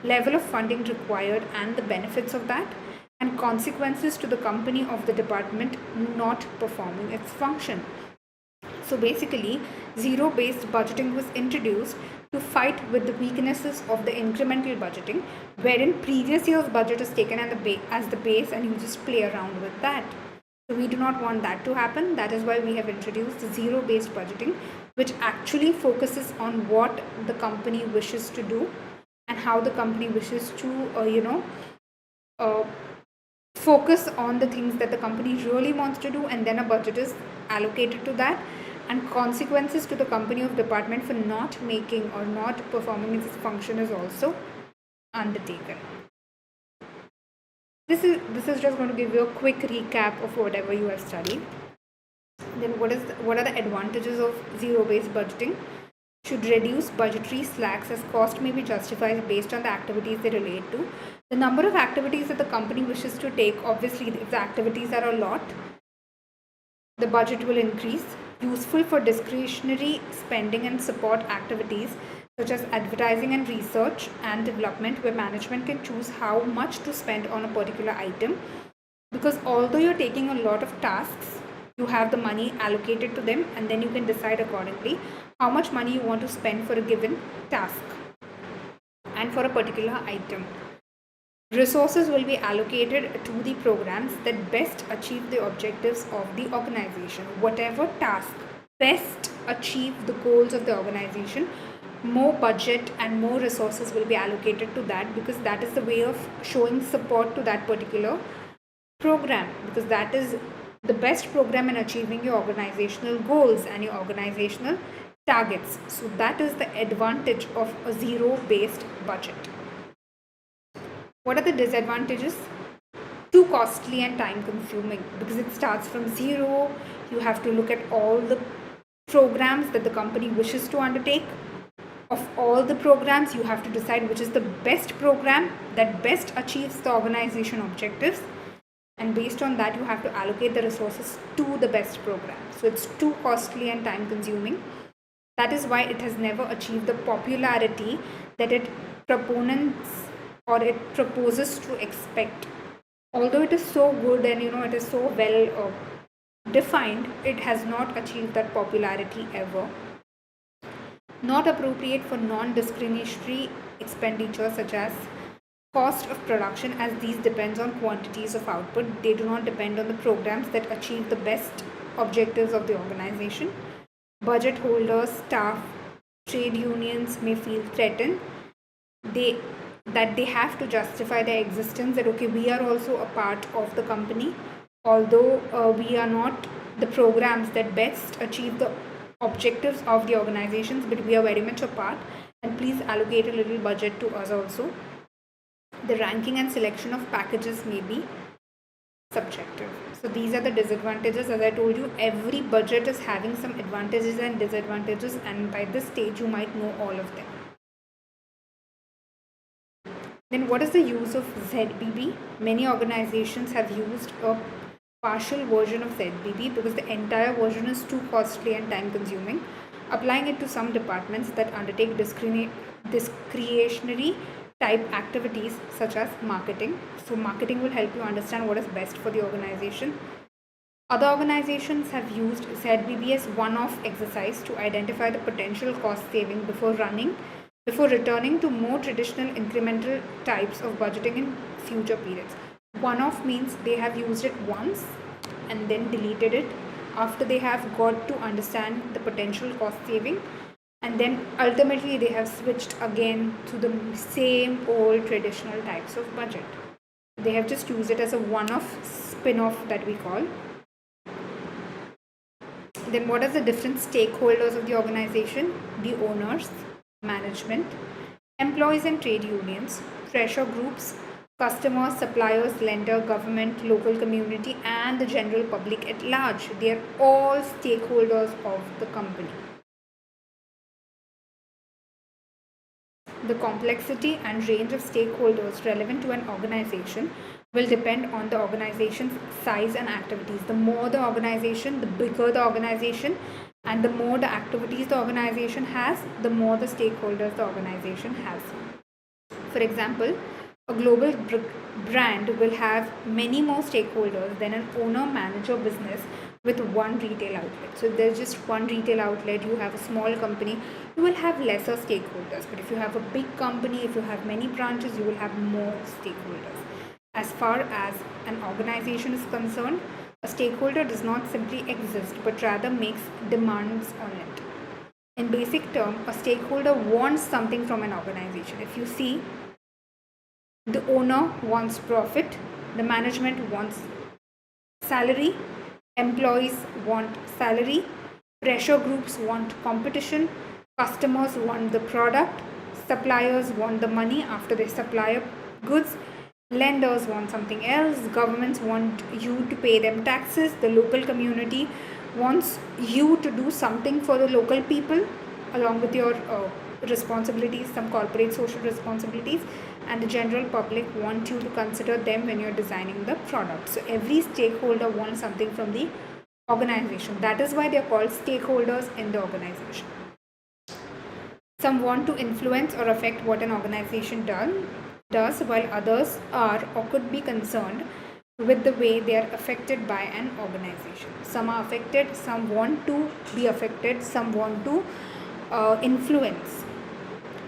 level of funding required and the benefits of that, and consequences to the company of the department not performing its function. So basically, zero-based budgeting was introduced to fight with the weaknesses of the incremental budgeting, wherein previous year's budget is taken as the base and you just play around with that. So we do not want that to happen. That is why we have introduced zero-based budgeting, which actually focuses on what the company wishes to do and how the company wishes to, focus on the things that the company really wants to do, and then a budget is allocated to that, and consequences to the company of department for not making or not performing its function is also undertaken. This is just going to give you a quick recap of whatever you have studied. Then what are the advantages of zero-based budgeting? Should reduce budgetary slacks as cost may be justified based on the activities they relate to. The number of activities that the company wishes to take, obviously if the activities are a lot, the budget will increase. Useful for discretionary spending and support activities such as advertising and research and development, where management can choose how much to spend on a particular item, because although you're taking a lot of tasks, you have the money allocated to them, and then you can decide accordingly how much money you want to spend for a given task and for a particular item. Resources will be allocated to the programs that best achieve the objectives of the organization. Whatever task best achieve the goals of the organization, more budget and more resources will be allocated to that, because that is the way of showing support to that particular program, because that is the best program in achieving your organizational goals and your organizational targets. So that is the advantage of a zero-based budget. What are the disadvantages? Too costly and time consuming, because it starts from zero. You have to look at all the programs that the company wishes to undertake. Of all the programs, you have to decide which is the best program that best achieves the organization objectives, and based on that you have to allocate the resources to the best program. So it's too costly and time consuming. That is why it has never achieved the popularity that it proposes to expect. Although it is so good and it is so well defined, it has not achieved that popularity ever. Not appropriate for non-discretionary expenditures such as cost of production, as these depends on quantities of output. They do not depend on the programs that achieve the best objectives of the organization. Budget holders, staff, trade unions may feel threatened that they have to justify their existence, that okay, we are also a part of the company, although we are not the programs that best achieve the objectives of the organizations, but we are very much a part, and please allocate a little budget to us also. The ranking and selection of packages may be subjective. So these are the disadvantages. As I told you, every budget is having some advantages and disadvantages, and by this stage you might know all of them. Then what is the use of ZBB? Many organizations have used a partial version of ZBB because the entire version is too costly and time consuming. Applying it to some departments that undertake discretionary type activities such as marketing. So marketing will help you understand what is best for the organization. Other organizations have used ZBB as one-off exercise to identify the potential cost saving before returning to more traditional incremental types of budgeting in future periods. One-off means they have used it once and then deleted it after they have got to understand the potential cost saving, and then ultimately they have switched again to the same old traditional types of budget. They have just used it as a one-off spin-off that we call. Then what are the different stakeholders of the organization? The owners, management, employees and trade unions, pressure groups, customers, suppliers, lender, government, local community, and the general public at large. They are all stakeholders of the company. The complexity and range of stakeholders relevant to an organization will depend on the organization's size and activities. The more the organization, the bigger the organization, and the more the activities the organization has, the more the stakeholders the organization has. For example, a global brand will have many more stakeholders than an owner-manager business with one retail outlet. So if there's just one retail outlet, you have a small company, you will have lesser stakeholders. But if you have a big company, if you have many branches, you will have more stakeholders. As far as an organization is concerned, a stakeholder does not simply exist, but rather makes demands on it. In basic terms, a stakeholder wants something from an organization. If you see, the owner wants profit, the management wants salary, employees want salary, pressure groups want competition, customers want the product, suppliers want the money after they supply goods, lenders want something else, governments want you to pay them taxes, the local community wants you to do something for the local people along with your responsibilities, some corporate social responsibilities, and the general public want you to consider them when you're designing the product. So every stakeholder wants something from the organization. That is why they're called stakeholders in the organization. Some want to influence or affect what an organization does, while others are or could be concerned with the way they are affected by an organization. Some are affected, some want to be affected, some want to influence.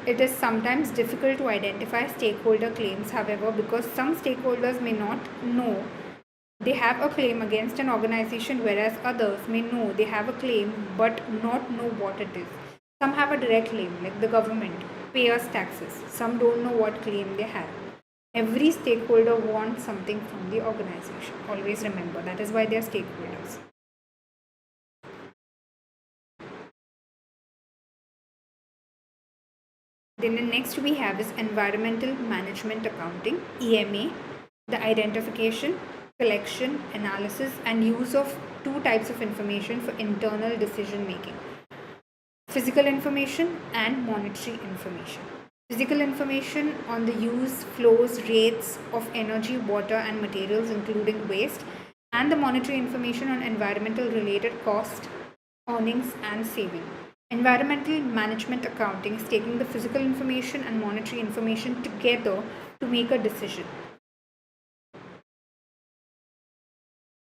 It is sometimes difficult to identify stakeholder claims, however, because some stakeholders may not know they have a claim against an organization, whereas others may know they have a claim but not know what it is. Some have a direct claim, like the government, pay us taxes. Some don't know what claim they have. Every stakeholder wants something from the organization. Always remember, that is why they are stakeholders. Then the next we have is Environmental Management Accounting, EMA, the identification, collection, analysis, and use of two types of information for internal decision making: physical information and monetary information. Physical information on the use, flows, rates of energy, water, and materials, including waste, and the monetary information on environmental related cost, earnings, and saving. Environmental management accounting is taking the physical information and monetary information together to make a decision.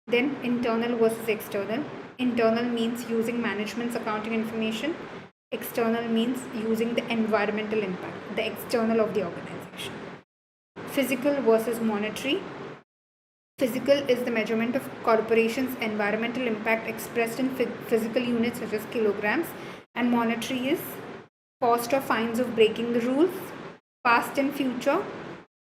Then internal versus external. Internal means using management's accounting information. External means using the environmental impact, the external of the organization. Physical versus monetary. Physical is the measurement of corporations' environmental impact expressed in physical units such as kilograms, and monetary is cost or fines of breaking the rules, past and future,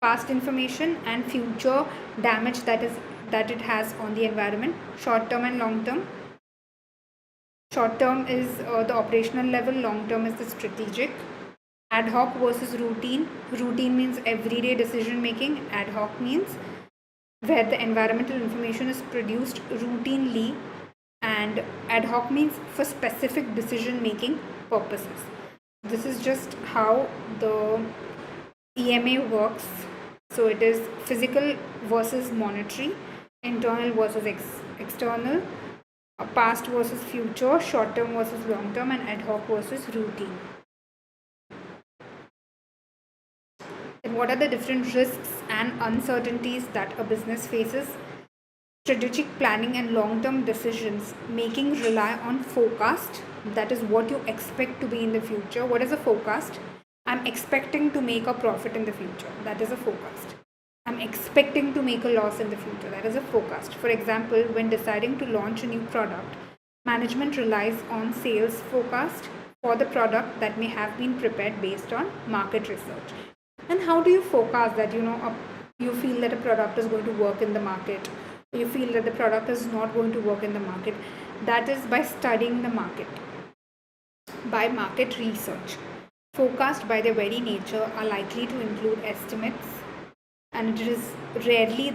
past information, and future damage that it has on the environment, short term and long term. Short term is the operational level, long term is the strategic. Ad hoc versus routine. Routine means everyday decision making. Ad hoc means where the environmental information is produced routinely, and ad hoc means for specific decision making purposes. This is just how the EMA works. So it is physical versus monetary, internal versus external, past versus future, short term versus long term, and ad hoc versus routine. And what are the different risks and uncertainties that a business faces? Strategic planning and long-term decisions making rely on forecast. That is what you expect to be in the future. What is a forecast? I'm expecting to make a profit in the future. That is a forecast. I'm expecting to make a loss in the future. That is a forecast. For example, when deciding to launch a new product, management relies on sales forecast for the product that may have been prepared based on market research. And how do you forecast that you feel that a product is going to work in the market? You feel that the product is not going to work in the market? That is by studying the market, by market research. forecast by their very nature are likely to include estimates, and it is rarely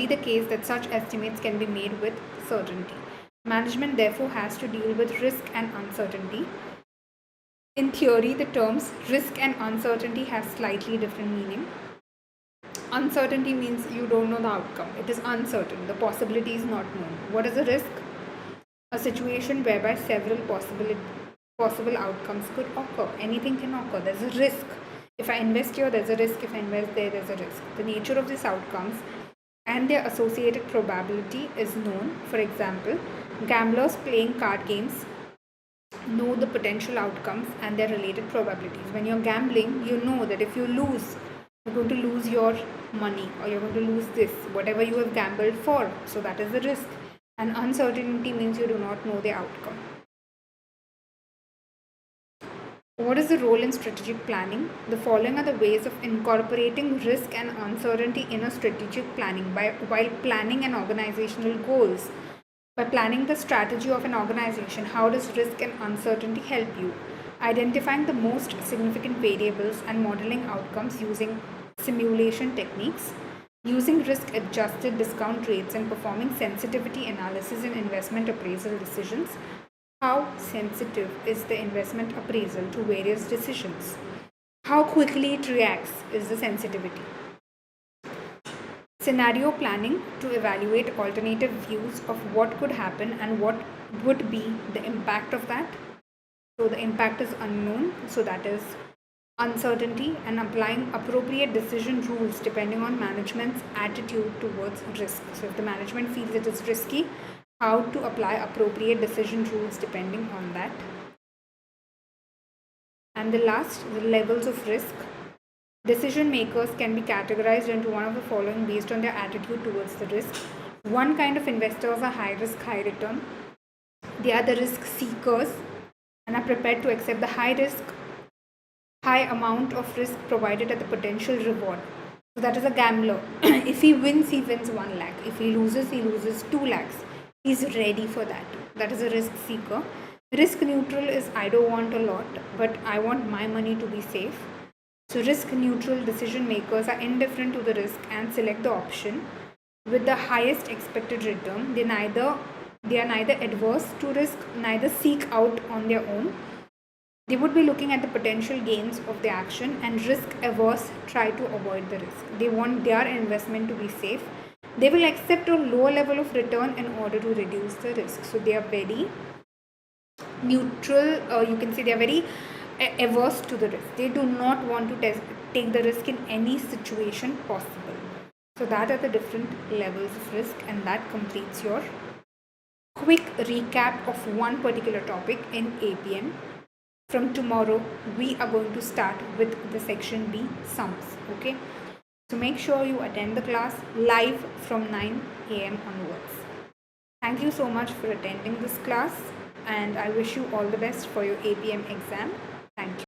the case that such estimates can be made with certainty. Management therefore has to deal with risk and uncertainty. In theory, the terms risk and uncertainty have slightly different meaning. Uncertainty means you don't know the outcome. It is uncertain. The possibility is not known. What is a risk? A situation whereby several possible outcomes could occur. Anything can occur. There's a risk. If I invest here, there's a risk. If I invest there, there's a risk. The nature of these outcomes and their associated probability is known. For example, gamblers playing card games know the potential outcomes and their related probabilities. When you're gambling, you know that if you lose, you're going to lose your money, or you're going to lose this, whatever you have gambled for. So that is the risk. And uncertainty means you do not know the outcome. What is the role in strategic planning? The following are the ways of incorporating risk and uncertainty in a strategic planning while planning an organizational goals. By planning the strategy of an organization, how does risk and uncertainty help you? Identifying the most significant variables and modeling outcomes using simulation techniques, using risk-adjusted discount rates and performing sensitivity analysis in investment appraisal decisions. How sensitive is the investment appraisal to various decisions? How quickly it reacts is the sensitivity. Scenario planning to evaluate alternative views of what could happen and what would be the impact of that. So the impact is unknown, so that is uncertainty, and applying appropriate decision rules depending on management's attitude towards risk. So if the management feels it is risky, how to apply appropriate decision rules depending on that. And the last, the levels of risk. Decision makers can be categorized into one of the following based on their attitude towards the risk. One kind of investors are high risk, high return. They are the risk seekers and are prepared to accept the high risk, high amount of risk provided at the potential reward. So that is a gambler. If he wins 1 lakh. If he loses 2 lakhs. He's ready for that. That is a risk seeker. Risk neutral is I don't want a lot, but I want my money to be safe. So risk neutral decision makers are indifferent to the risk and select the option with the highest expected return. They are neither adverse to risk, neither seek out on their own. They would be looking at the potential gains of the action, and risk averse try to avoid the risk. They want their investment to be safe. They will accept a lower level of return in order to reduce the risk. So they are very neutral, you can say they are very averse to the risk. They do not want to take the risk in any situation possible. So that are the different levels of risk, and that completes your quick recap of one particular topic in APM. From tomorrow, we are going to start with the section B, sums. Okay. So make sure you attend the class live from 9 a.m. onwards. Thank you so much for attending this class, and I wish you all the best for your APM exam.